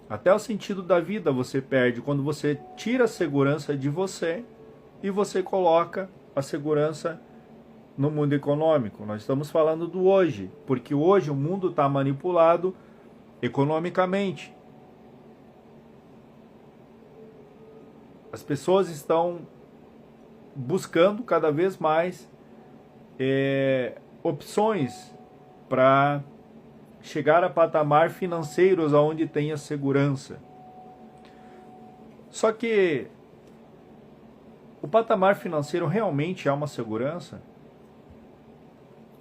Até o sentido da vida você perde quando você tira a segurança de você e você coloca a segurança no mundo econômico. Nós estamos falando do hoje, porque hoje o mundo está manipulado economicamente. As pessoas estão buscando cada vez mais opções para chegar a patamar financeiros onde tenha segurança. Só que O patamar financeiro realmente é uma segurança?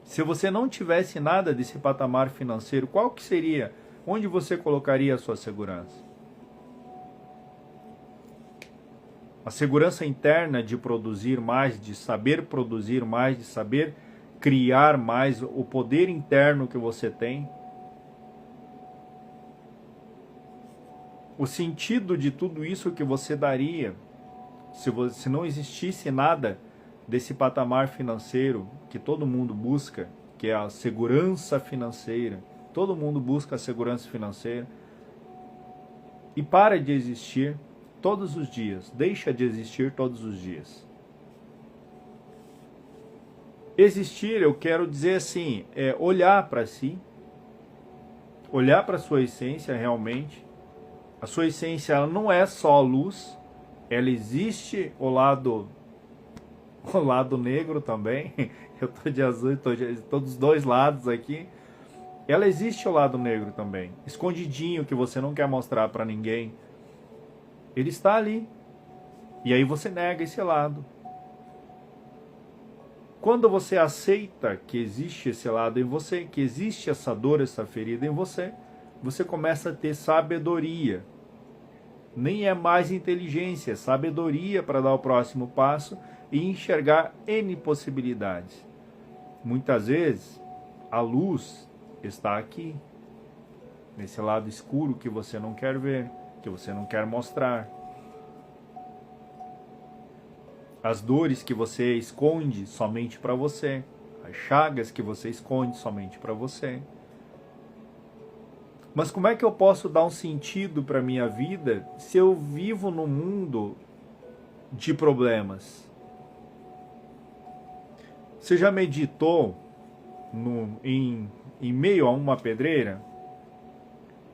Se você não tivesse nada desse patamar financeiro, qual que seria? Onde você colocaria a sua segurança? A segurança interna de produzir mais, de saber produzir mais, de saber criar mais, o poder interno que você tem. O sentido de tudo isso que você daria, se não existisse nada desse patamar financeiro que todo mundo busca, que é a segurança financeira. Todo mundo busca a segurança financeira. E para de existir todos os dias. Deixa de existir todos os dias. Existir, eu quero dizer assim, é olhar para si, olhar para a sua essência realmente. A sua essência ela não é só luz, ela existe o lado negro também. Eu estou de azul, estou dos dois lados aqui. Ela existe o lado negro também, escondidinho, que você não quer mostrar para ninguém. Ele está ali. E aí você nega esse lado. Quando você aceita que existe esse lado em você, que existe essa dor, essa ferida em você, você começa a ter sabedoria. Nem é mais inteligência, é sabedoria para dar o próximo passo e enxergar N possibilidades. Muitas vezes, a luz está aqui, nesse lado escuro que você não quer ver, que você não quer mostrar. As dores que você esconde somente para você, as chagas que você esconde somente para você. Mas como é que eu posso dar um sentido para a minha vida se eu vivo num mundo de problemas? Você já meditou em meio a uma pedreira?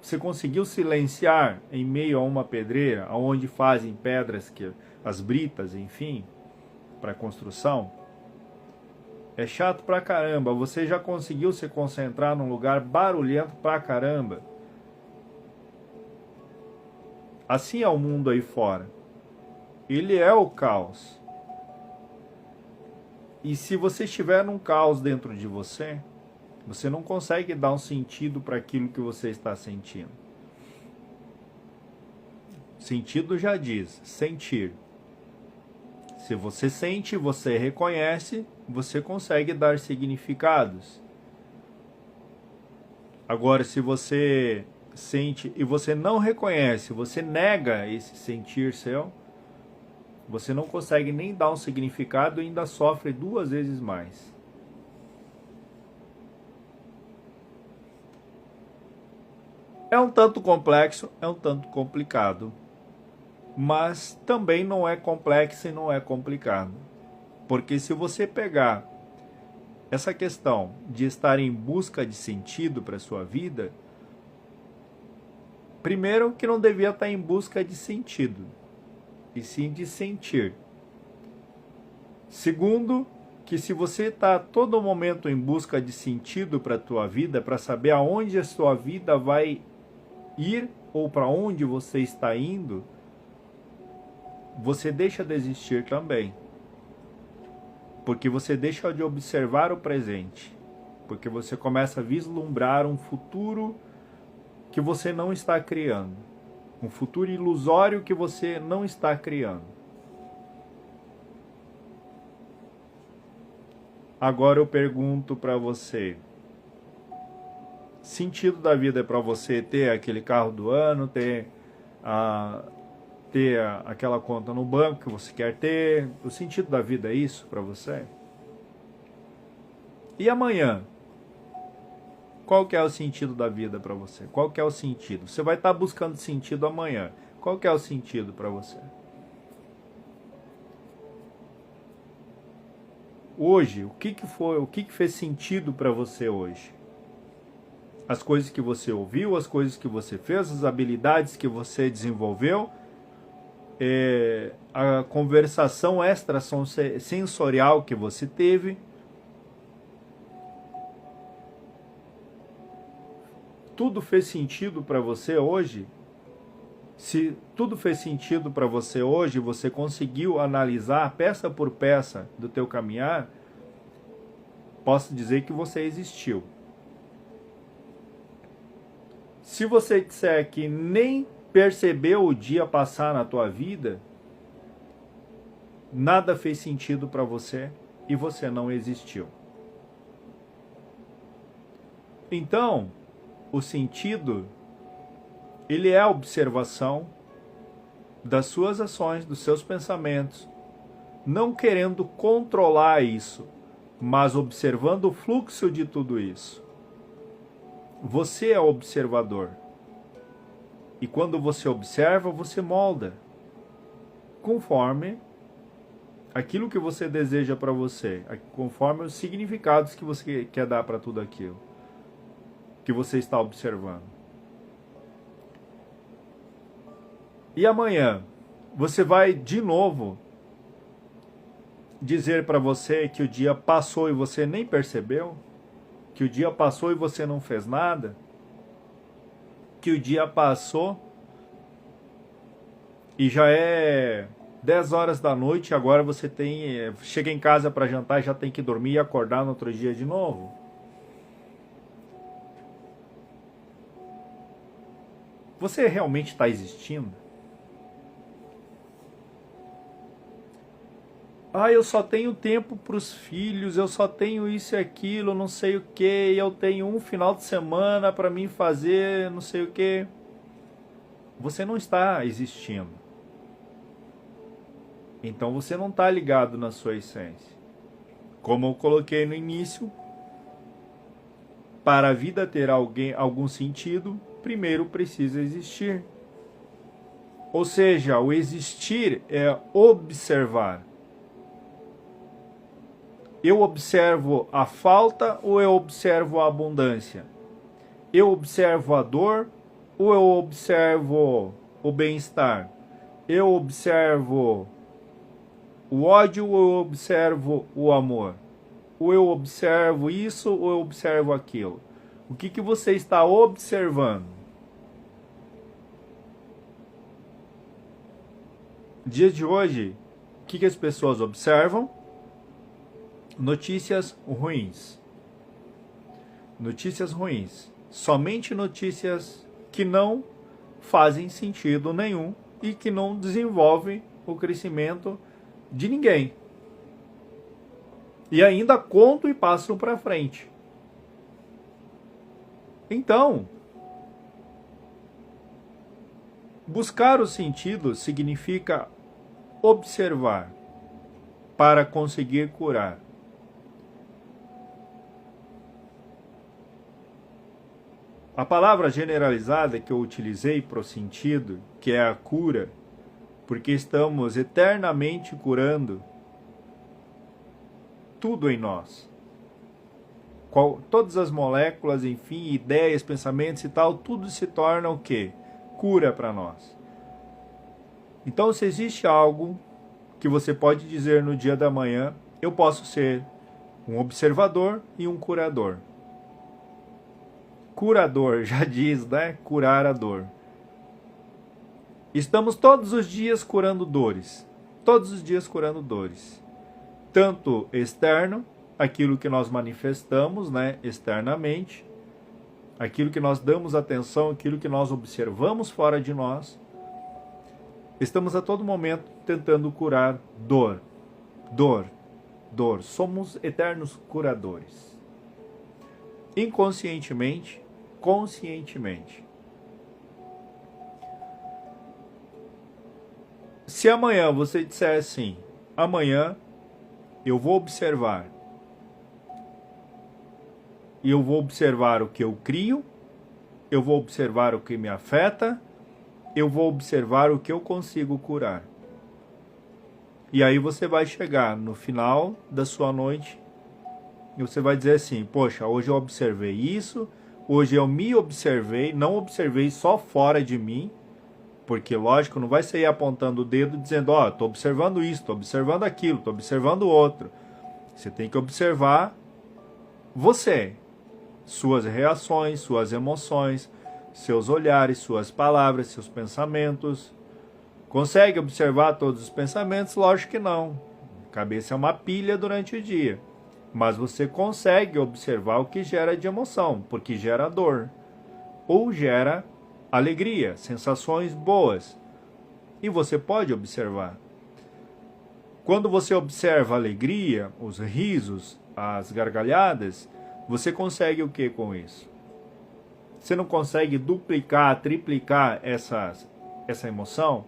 Você conseguiu silenciar em meio a uma pedreira, onde fazem pedras, as britas, enfim, para construção? É chato pra caramba. Você já conseguiu se concentrar num lugar barulhento pra caramba? Assim é o mundo aí fora. Ele é o caos. E se você estiver num caos dentro de você, você não consegue dar um sentido para aquilo que você está sentindo. Sentido já diz, sentir. Se você sente, você reconhece, você consegue dar significados. Agora, se você sente e você não reconhece, você nega esse sentir seu, você não consegue nem dar um significado e ainda sofre 2 vezes mais. É um tanto complexo, é um tanto complicado, mas também não é complexo e não é complicado. Porque se você pegar essa questão de estar em busca de sentido para a sua vida, primeiro que não devia estar em busca de sentido, e sim de sentir. Segundo, que se você está a todo momento em busca de sentido para a tua vida, para saber aonde a sua vida vai ir ou para onde você está indo, você deixa de existir também. Porque você deixa de observar o presente. Porque você começa a vislumbrar um futuro que você não está criando. Um futuro ilusório que você não está criando. Agora eu pergunto para você. Sentido da vida é para você ter aquele carro do ano, ter aquela conta no banco que você quer ter? O sentido da vida é isso para você? E amanhã? Qual que é o sentido da vida para você? Qual que é o sentido? Você vai estar buscando sentido amanhã. Qual que é o sentido para você? Hoje, o que fez sentido para você hoje? As coisas que você ouviu, as coisas que você fez, as habilidades que você desenvolveu, a conversação extrasensorial que você teve. Tudo fez sentido para você hoje? Se tudo fez sentido para você hoje, você conseguiu analisar peça por peça do teu caminhar, posso dizer que você existiu. Se você disser que nem percebeu o dia passar na tua vida, nada fez sentido para você e você não existiu. Então, o sentido, ele é a observação das suas ações, dos seus pensamentos, não querendo controlar isso, mas observando o fluxo de tudo isso. Você é o observador. E quando você observa, você molda conforme aquilo que você deseja para você, conforme os significados que você quer dar para tudo aquilo que você está observando. E amanhã, você vai de novo dizer para você que o dia passou e você nem percebeu? Que o dia passou e você não fez nada? Que o dia passou e já é 10 horas da noite e agora você chega em casa para jantar e já tem que dormir e acordar no outro dia de novo? Você realmente está existindo? Eu só tenho tempo para os filhos, eu só tenho isso e aquilo, não sei o que, eu tenho um final de semana para mim fazer não sei o que. Você não está existindo. Então você não está ligado na sua essência. Como eu coloquei no início, para a vida ter algum sentido, primeiro precisa existir. Ou seja, o existir é observar. Eu observo a falta ou eu observo a abundância? Eu observo a dor ou eu observo o bem-estar? Eu observo o ódio ou eu observo o amor? Ou eu observo isso ou eu observo aquilo? O que você está observando? Dia de hoje, o que as pessoas observam? Notícias ruins. Notícias ruins. Somente notícias que não fazem sentido nenhum e que não desenvolvem o crescimento de ninguém. E ainda contam e passam para frente. Então, buscar o sentido significa observar para conseguir curar. A palavra generalizada que eu utilizei para o sentido, que é a cura, porque estamos eternamente curando tudo em nós. Todas as moléculas, enfim, ideias, pensamentos e tal, tudo se torna o quê? Cura para nós. Então, se existe algo que você pode dizer no dia da manhã, eu posso ser um observador e um curador. Curador, já diz, né? Curar a dor. Estamos todos os dias curando dores. Todos os dias curando dores. Tanto externo, aquilo que nós manifestamos, né, externamente, aquilo que nós damos atenção, aquilo que nós observamos fora de nós. Estamos a todo momento tentando curar dor. Dor. Dor. Somos eternos curadores. Inconscientemente, conscientemente. Se amanhã você disser assim, amanhã eu vou observar. E eu vou observar o que eu crio, eu vou observar o que me afeta, eu vou observar o que eu consigo curar. E aí você vai chegar no final da sua noite e você vai dizer assim, poxa, hoje eu observei isso, hoje eu me observei, não observei só fora de mim, porque, lógico, não vai sair apontando o dedo dizendo, estou observando isso, estou observando aquilo, estou observando o outro. Você tem que observar você, suas reações, suas emoções, seus olhares, suas palavras, seus pensamentos. Consegue observar todos os pensamentos? Lógico que não. A cabeça é uma pilha durante o dia. Mas você consegue observar o que gera de emoção, porque gera dor. Ou gera alegria, sensações boas. E você pode observar. Quando você observa a alegria, os risos, as gargalhadas, você consegue o que com isso? Você não consegue duplicar, triplicar essa emoção?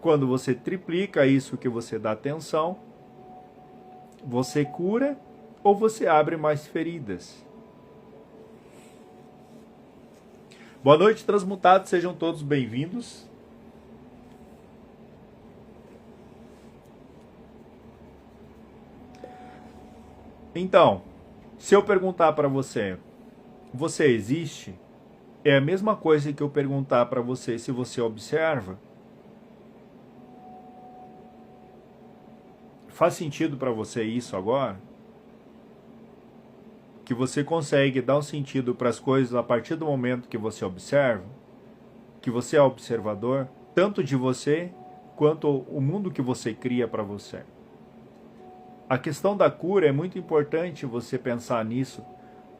Quando você triplica isso que você dá atenção, você cura ou você abre mais feridas? Boa noite, transmutados, sejam todos bem-vindos. Então, se eu perguntar para você, você existe? É a mesma coisa que eu perguntar para você se você observa? Faz sentido para você isso agora? Que você consegue dar um sentido para as coisas a partir do momento que você observa? Que você é observador, tanto de você quanto o mundo que você cria para você. A questão da cura é muito importante você pensar nisso,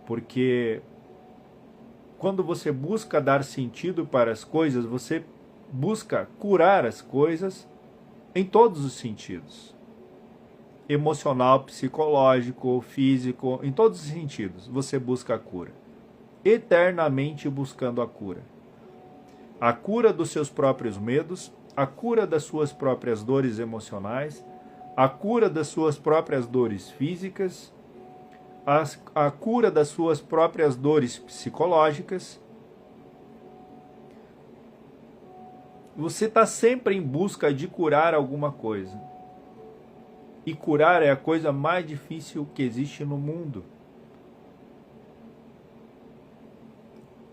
porque quando você busca dar sentido para as coisas, você busca curar as coisas em todos os sentidos. Emocional, psicológico, físico, em todos os sentidos, você busca a cura. Eternamente buscando a cura. A cura dos seus próprios medos, a cura das suas próprias dores emocionais, a cura das suas próprias dores físicas, a cura das suas próprias dores psicológicas. Você está sempre em busca de curar alguma coisa. E curar é a coisa mais difícil que existe no mundo.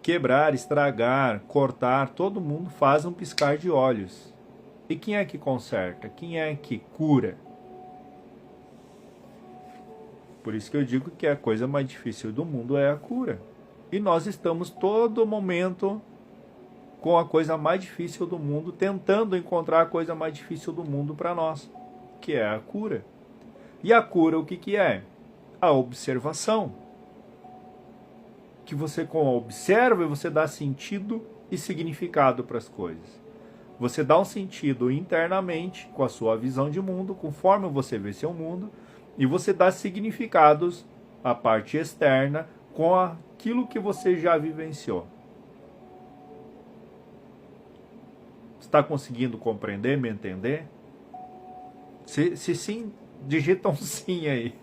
Quebrar, estragar, cortar, todo mundo faz um piscar de olhos. E quem é que conserta? Quem é que cura? Por isso que eu digo que a coisa mais difícil do mundo é a cura. E nós estamos todo momento com a coisa mais difícil do mundo, tentando encontrar a coisa mais difícil do mundo para nós, que é a cura. E a cura o que é? A observação. Que você observa e você dá sentido e significado para as coisas. Você dá um sentido internamente com a sua visão de mundo, conforme você vê seu mundo, e você dá significados à parte externa com aquilo que você já vivenciou. Está conseguindo compreender, me entender? Se sim, digita um sim aí.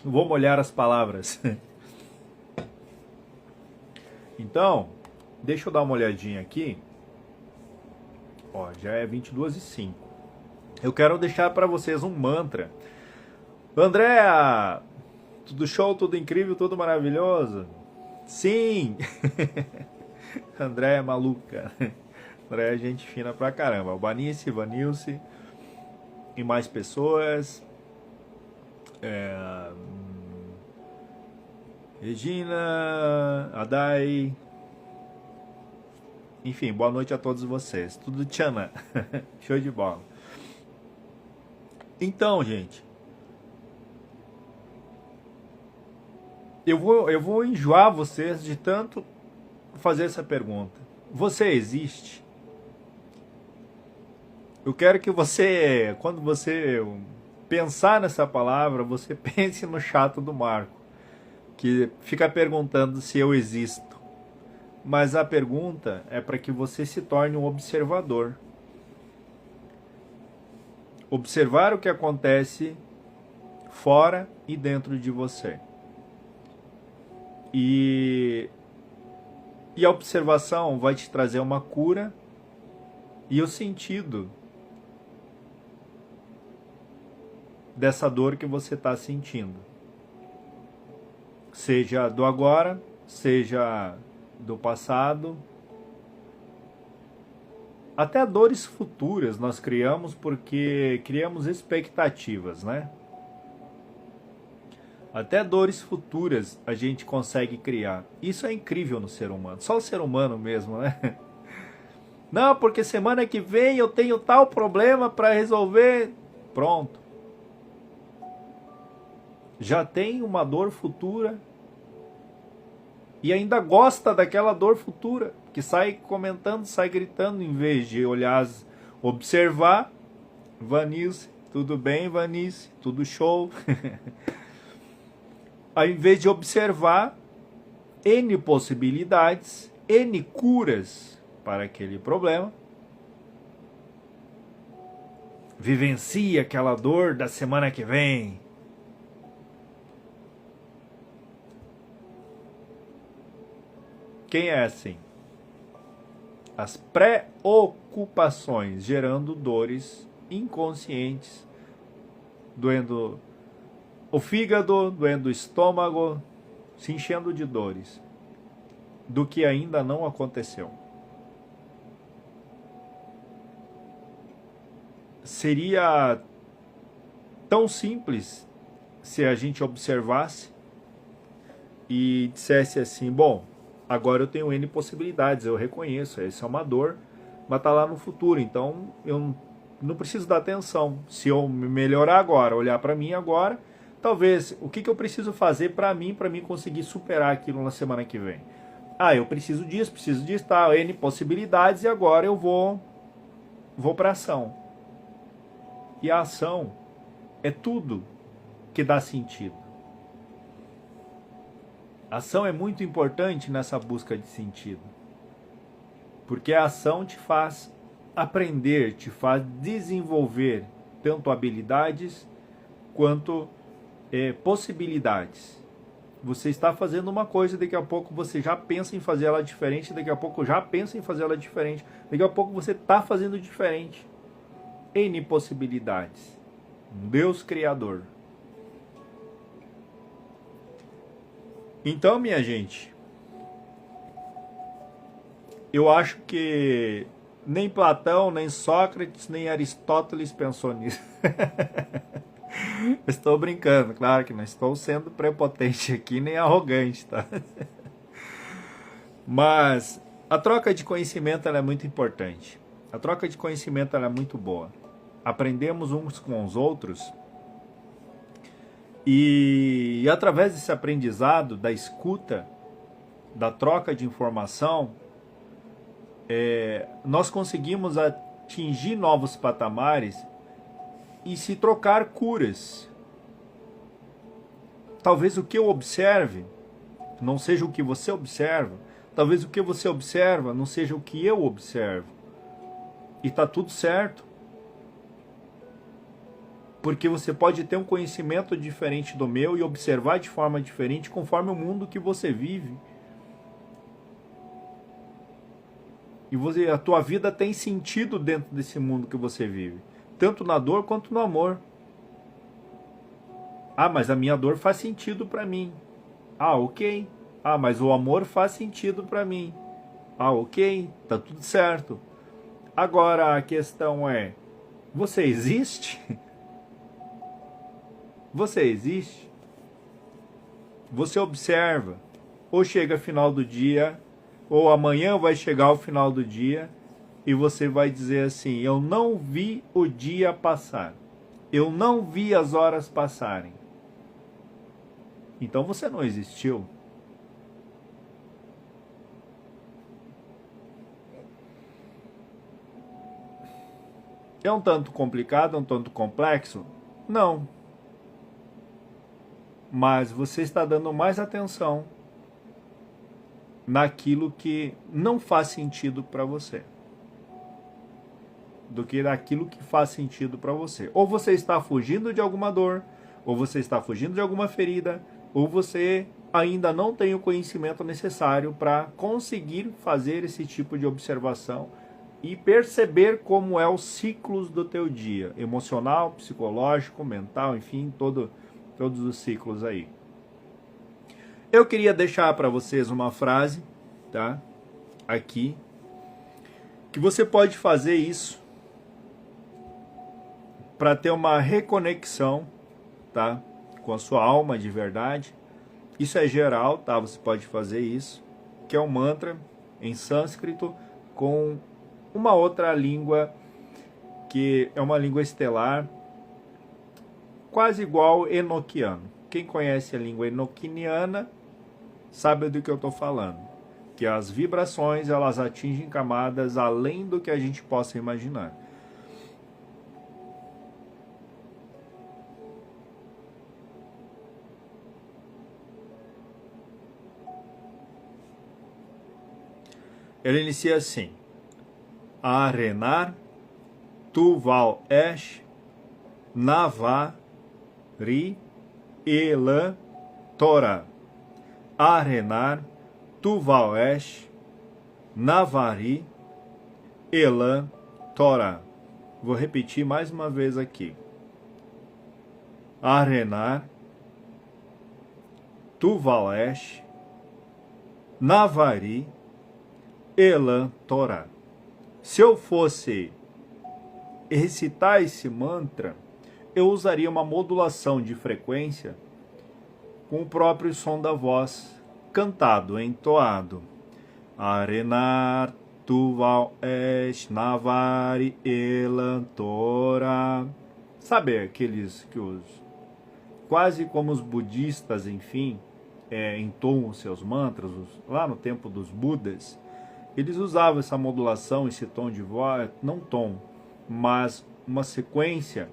Vou molhar as palavras. Então, deixa eu dar uma olhadinha aqui. Ó, já é 22h05. Eu quero deixar para vocês um mantra. Andréa, tudo show, tudo incrível, tudo maravilhoso? Sim! Andréa é maluca. Andréa é gente fina pra caramba. Albanice, Vanilce e mais pessoas. Regina, Adai. Enfim, boa noite a todos vocês. Tudo tchana. Show de bola. Então, gente, eu vou enjoar vocês de tanto fazer essa pergunta. Você existe? Eu quero que você, quando você pensar nessa palavra, você pense no chato do Marco, que fica perguntando se eu existo. Mas a pergunta é para que você se torne um observador. Observar o que acontece fora e dentro de você. E a observação vai te trazer uma cura e o sentido dessa dor que você está sentindo. Seja do agora, seja do passado, até dores futuras nós criamos porque criamos expectativas, né? Até dores futuras a gente consegue criar. Isso é incrível no ser humano. Só o ser humano mesmo, né? Não, porque semana que vem eu tenho tal problema para resolver. Pronto. Já tem uma dor futura e ainda gosta daquela dor futura, que sai comentando, sai gritando, em vez de olhar, observar. Vanice, tudo bem, Vanice? Tudo show? Ao invés de observar N possibilidades, N curas para aquele problema, vivencia aquela dor da semana que vem. Quem é assim? As preocupações gerando dores inconscientes, doendo o fígado, doendo o estômago, se enchendo de dores do que ainda não aconteceu. Seria tão simples se a gente observasse e dissesse assim, bom, agora eu tenho N possibilidades, eu reconheço, essa é uma dor, mas está lá no futuro, então eu não preciso dar atenção. Se eu melhorar agora, olhar para mim agora, talvez, o que eu preciso fazer para mim conseguir superar aquilo na semana que vem? Ah, eu preciso disso, tá, N possibilidades e agora eu vou para ação. E a ação é tudo que dá sentido. A ação é muito importante nessa busca de sentido. Porque a ação te faz aprender, te faz desenvolver tanto habilidades quanto possibilidades. Você está fazendo uma coisa, daqui a pouco você já pensa em fazer ela diferente, daqui a pouco já pensa em fazer ela diferente, daqui a pouco você está fazendo diferente. N possibilidades. Um Deus Criador. Então, minha gente, eu acho que nem Platão, nem Sócrates, nem Aristóteles pensou nisso. Estou brincando, claro que não estou sendo prepotente aqui, nem arrogante, tá? Mas a troca de conhecimento ela é muito importante. A troca de conhecimento ela é muito boa. Aprendemos uns com os outros e através desse aprendizado, da escuta, da troca de informação, nós conseguimos atingir novos patamares e se trocar curas. Talvez o que eu observe não seja o que você observa, talvez o que você observa não seja o que eu observo. E está tudo certo. Porque você pode ter um conhecimento diferente do meu e observar de forma diferente conforme o mundo que você vive. E a tua vida tem sentido dentro desse mundo que você vive. Tanto na dor quanto no amor. Ah, mas a minha dor faz sentido para mim. Ah, ok. Ah, mas o amor faz sentido para mim. Ah, ok. Tá tudo certo. Agora a questão é, você existe? Você existe? Você observa? Ou chega final do dia, ou amanhã vai chegar o final do dia, e você vai dizer assim, eu não vi o dia passar. Eu não vi as horas passarem. Então você não existiu. É um tanto complicado, é um tanto complexo? Não. Mas você está dando mais atenção naquilo que não faz sentido para você do que naquilo que faz sentido para você. Ou você está fugindo de alguma dor, ou você está fugindo de alguma ferida, ou você ainda não tem o conhecimento necessário para conseguir fazer esse tipo de observação e perceber como é os ciclos do teu dia, emocional, psicológico, mental, enfim, todos os ciclos aí. Eu queria deixar para vocês uma frase, tá? Aqui, que você pode fazer isso para ter uma reconexão, tá? com a sua alma de verdade. Isso é geral, tá? Você pode fazer isso, que é um mantra em sânscrito com uma outra língua que é uma língua estelar, quase igual enoquiano. Quem conhece a língua enoquiniana sabe do que eu estou falando, que as vibrações elas atingem camadas além do que a gente possa imaginar. Ele inicia assim: Arenar, Tuval Esh, Navari, Elan, Torah. Arenar, Tuval Esh, Navari, Elan, Torah. Vou repetir mais uma vez aqui. Arenar, Tuval Esh, Navari, Elan, Torah. Se eu fosse recitar esse mantra, eu usaria uma modulação de frequência com o próprio som da voz, cantado, entoado. Arenar, Tuval Esh, Navari, Elan, Torah. Sabe aqueles que quase como os budistas, enfim, entoam os seus mantras, lá no tempo dos Budas, eles usavam essa modulação, esse tom de voz, não tom, mas uma sequência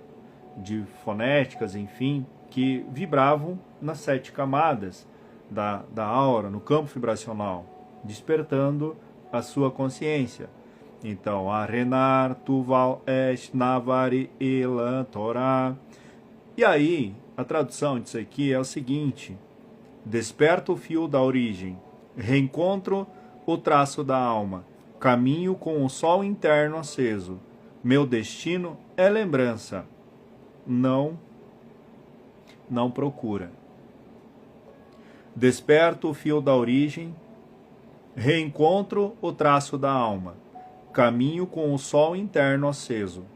de fonéticas, enfim, que vibravam nas 7 camadas da aura, no campo vibracional, despertando a sua consciência. Então, Arenar, Tuval Esh, Navari, Elan, Torah. E aí, a tradução disso aqui é o seguinte: desperta o fio da origem, reencontro o traço da alma, caminho com o sol interno aceso. Meu destino é lembrança, não procura. Desperto o fio da origem, reencontro o traço da alma, caminho com o sol interno aceso.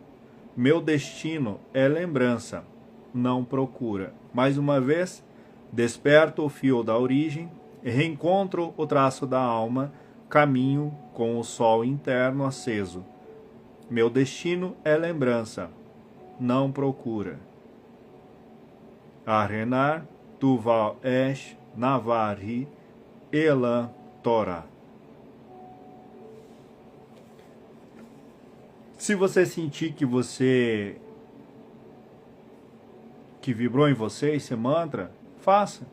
Meu destino é lembrança, não procura. Mais uma vez, desperto o fio da origem, reencontro o traço da alma, caminho com o sol interno aceso. Meu destino é lembrança, não procura. Arenar, Tuval Esh, Navari, Elan, Torah. Se você sentir que vibrou em você esse mantra, faça.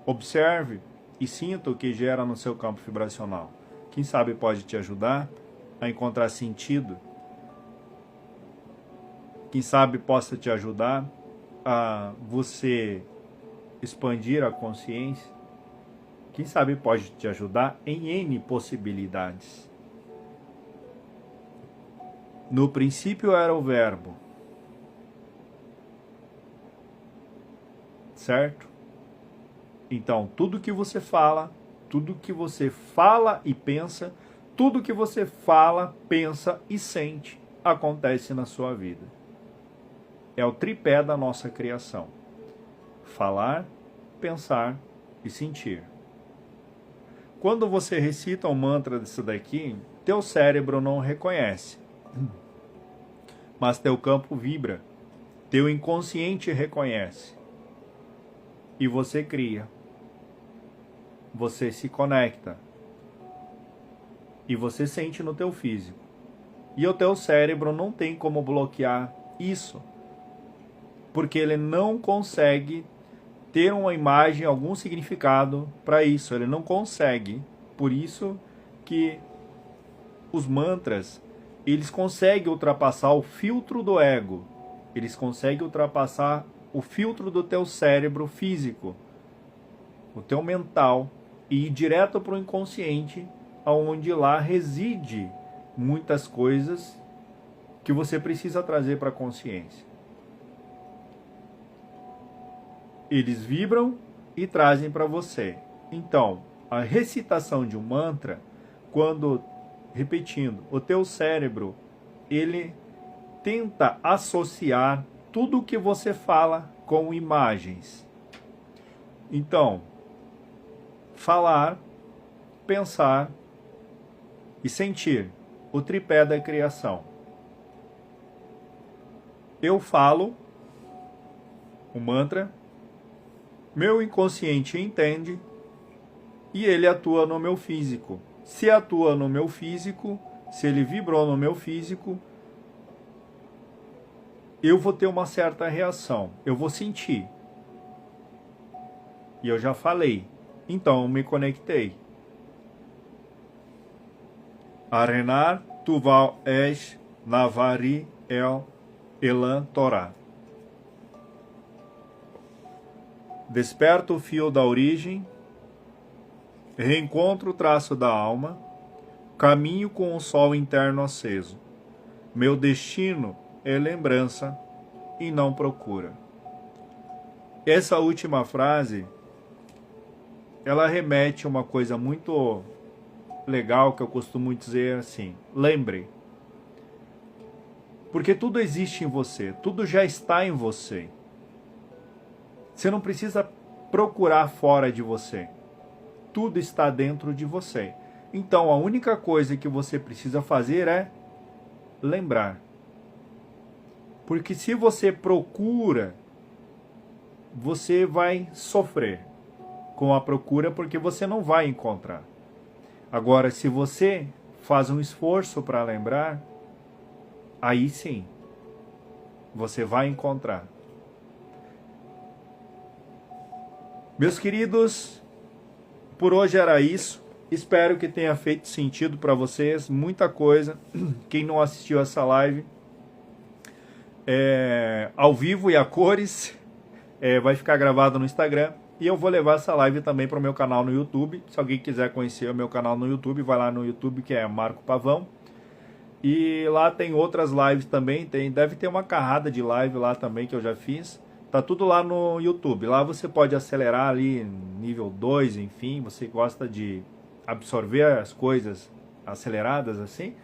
Observe e sinta o que gera no seu campo vibracional. Quem sabe pode te ajudar a encontrar sentido. Quem sabe possa te ajudar a você expandir a consciência. Quem sabe pode te ajudar em N possibilidades. No princípio era o verbo. Certo? Então, tudo que você fala e pensa, tudo que você fala, pensa e sente acontece na sua vida. É o tripé da nossa criação: falar, pensar e sentir. Quando você recita um mantra desse daqui, teu cérebro não reconhece, mas teu campo vibra, teu inconsciente reconhece e você cria. Você se conecta e você sente no teu físico. E o teu cérebro não tem como bloquear isso, porque ele não consegue ter uma imagem, algum significado para isso. Ele não consegue. Por isso que os mantras, eles conseguem ultrapassar o filtro do ego. Eles conseguem ultrapassar o filtro do teu cérebro físico, o teu mental, e ir direto para o inconsciente, onde lá reside muitas coisas que você precisa trazer para a consciência. Eles vibram e trazem para você. Então, a recitação de um mantra, quando, repetindo, o teu cérebro, ele tenta associar tudo o que você fala com imagens. Então, falar, pensar e sentir, o tripé da criação. Eu falo o mantra, meu inconsciente entende e ele atua no meu físico. Se atua no meu físico, se ele vibrou no meu físico, eu vou ter uma certa reação, eu vou sentir. E eu já falei, então me conectei. Arenar tuval esh navari el elan Torá. Desperto o fio da origem, reencontro o traço da alma, caminho com o sol interno aceso. Meu destino é lembrança e não procura. Essa última frase, ela remete a uma coisa muito legal que eu costumo dizer assim: lembre, porque tudo existe em você, tudo já está em você. Você não precisa procurar fora de você. Tudo está dentro de você. Então a única coisa que você precisa fazer é lembrar. Porque se você procura, você vai sofrer com a procura, porque você não vai encontrar. Agora, se você faz um esforço para lembrar, aí sim, você vai encontrar. Meus queridos, por hoje era isso. Espero que tenha feito sentido para vocês, muita coisa. Quem não assistiu essa live, ao vivo e a cores, vai ficar gravado no Instagram. E eu vou levar essa live também para o meu canal no YouTube. Se alguém quiser conhecer o meu canal no YouTube, vai lá no YouTube, que é Marco Pavão. E lá tem outras lives também, deve ter uma carrada de live lá também que eu já fiz. Tá tudo lá no YouTube. Lá você pode acelerar ali, nível 2, enfim. Você gosta de absorver as coisas aceleradas assim.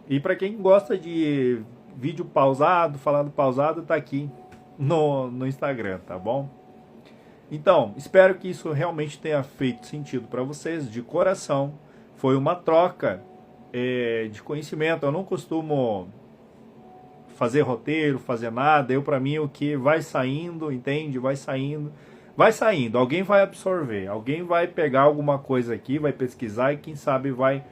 E para quem gosta de vídeo pausado, falando pausado, tá aqui no Instagram, tá bom? Então, espero que isso realmente tenha feito sentido para vocês, de coração. Foi uma troca de conhecimento. Eu não costumo fazer roteiro, fazer nada. Para mim, o que vai saindo, entende? Vai saindo. Alguém vai absorver, alguém vai pegar alguma coisa aqui, vai pesquisar e quem sabe vai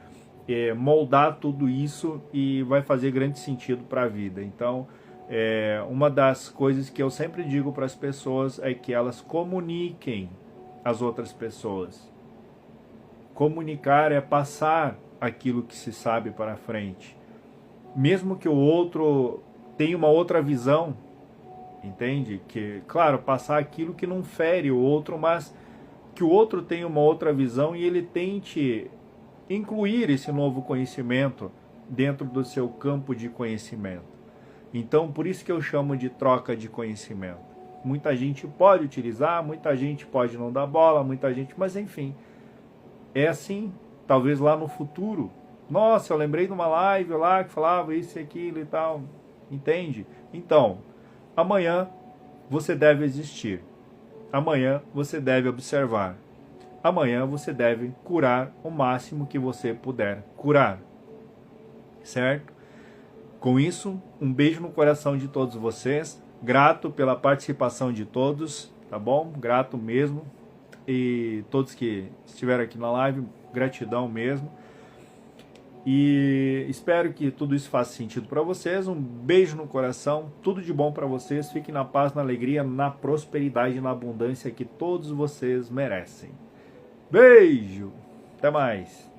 moldar tudo isso e vai fazer grande sentido para a vida. Então, uma das coisas que eu sempre digo para as pessoas é que elas comuniquem às outras pessoas. Comunicar é passar aquilo que se sabe para frente. Mesmo que o outro tenha uma outra visão, entende? Que, claro, passar aquilo que não fere o outro, mas que o outro tenha uma outra visão e ele tente incluir esse novo conhecimento dentro do seu campo de conhecimento. Então, por isso que eu chamo de troca de conhecimento. Muita gente pode utilizar, muita gente pode não dar bola, muita gente, mas enfim, é assim. Talvez lá no futuro, nossa, eu lembrei de uma live lá que falava isso e aquilo e tal, entende? Então, amanhã você deve existir. Amanhã você deve observar. Amanhã você deve curar o máximo que você puder curar. Certo? Com isso, um beijo no coração de todos vocês. Grato pela participação de todos, tá bom? Grato mesmo. E todos que estiveram aqui na live, gratidão mesmo. E espero que tudo isso faça sentido para vocês. Um beijo no coração, tudo de bom para vocês. Fiquem na paz, na alegria, na prosperidade e na abundância que todos vocês merecem. Beijo! Até mais!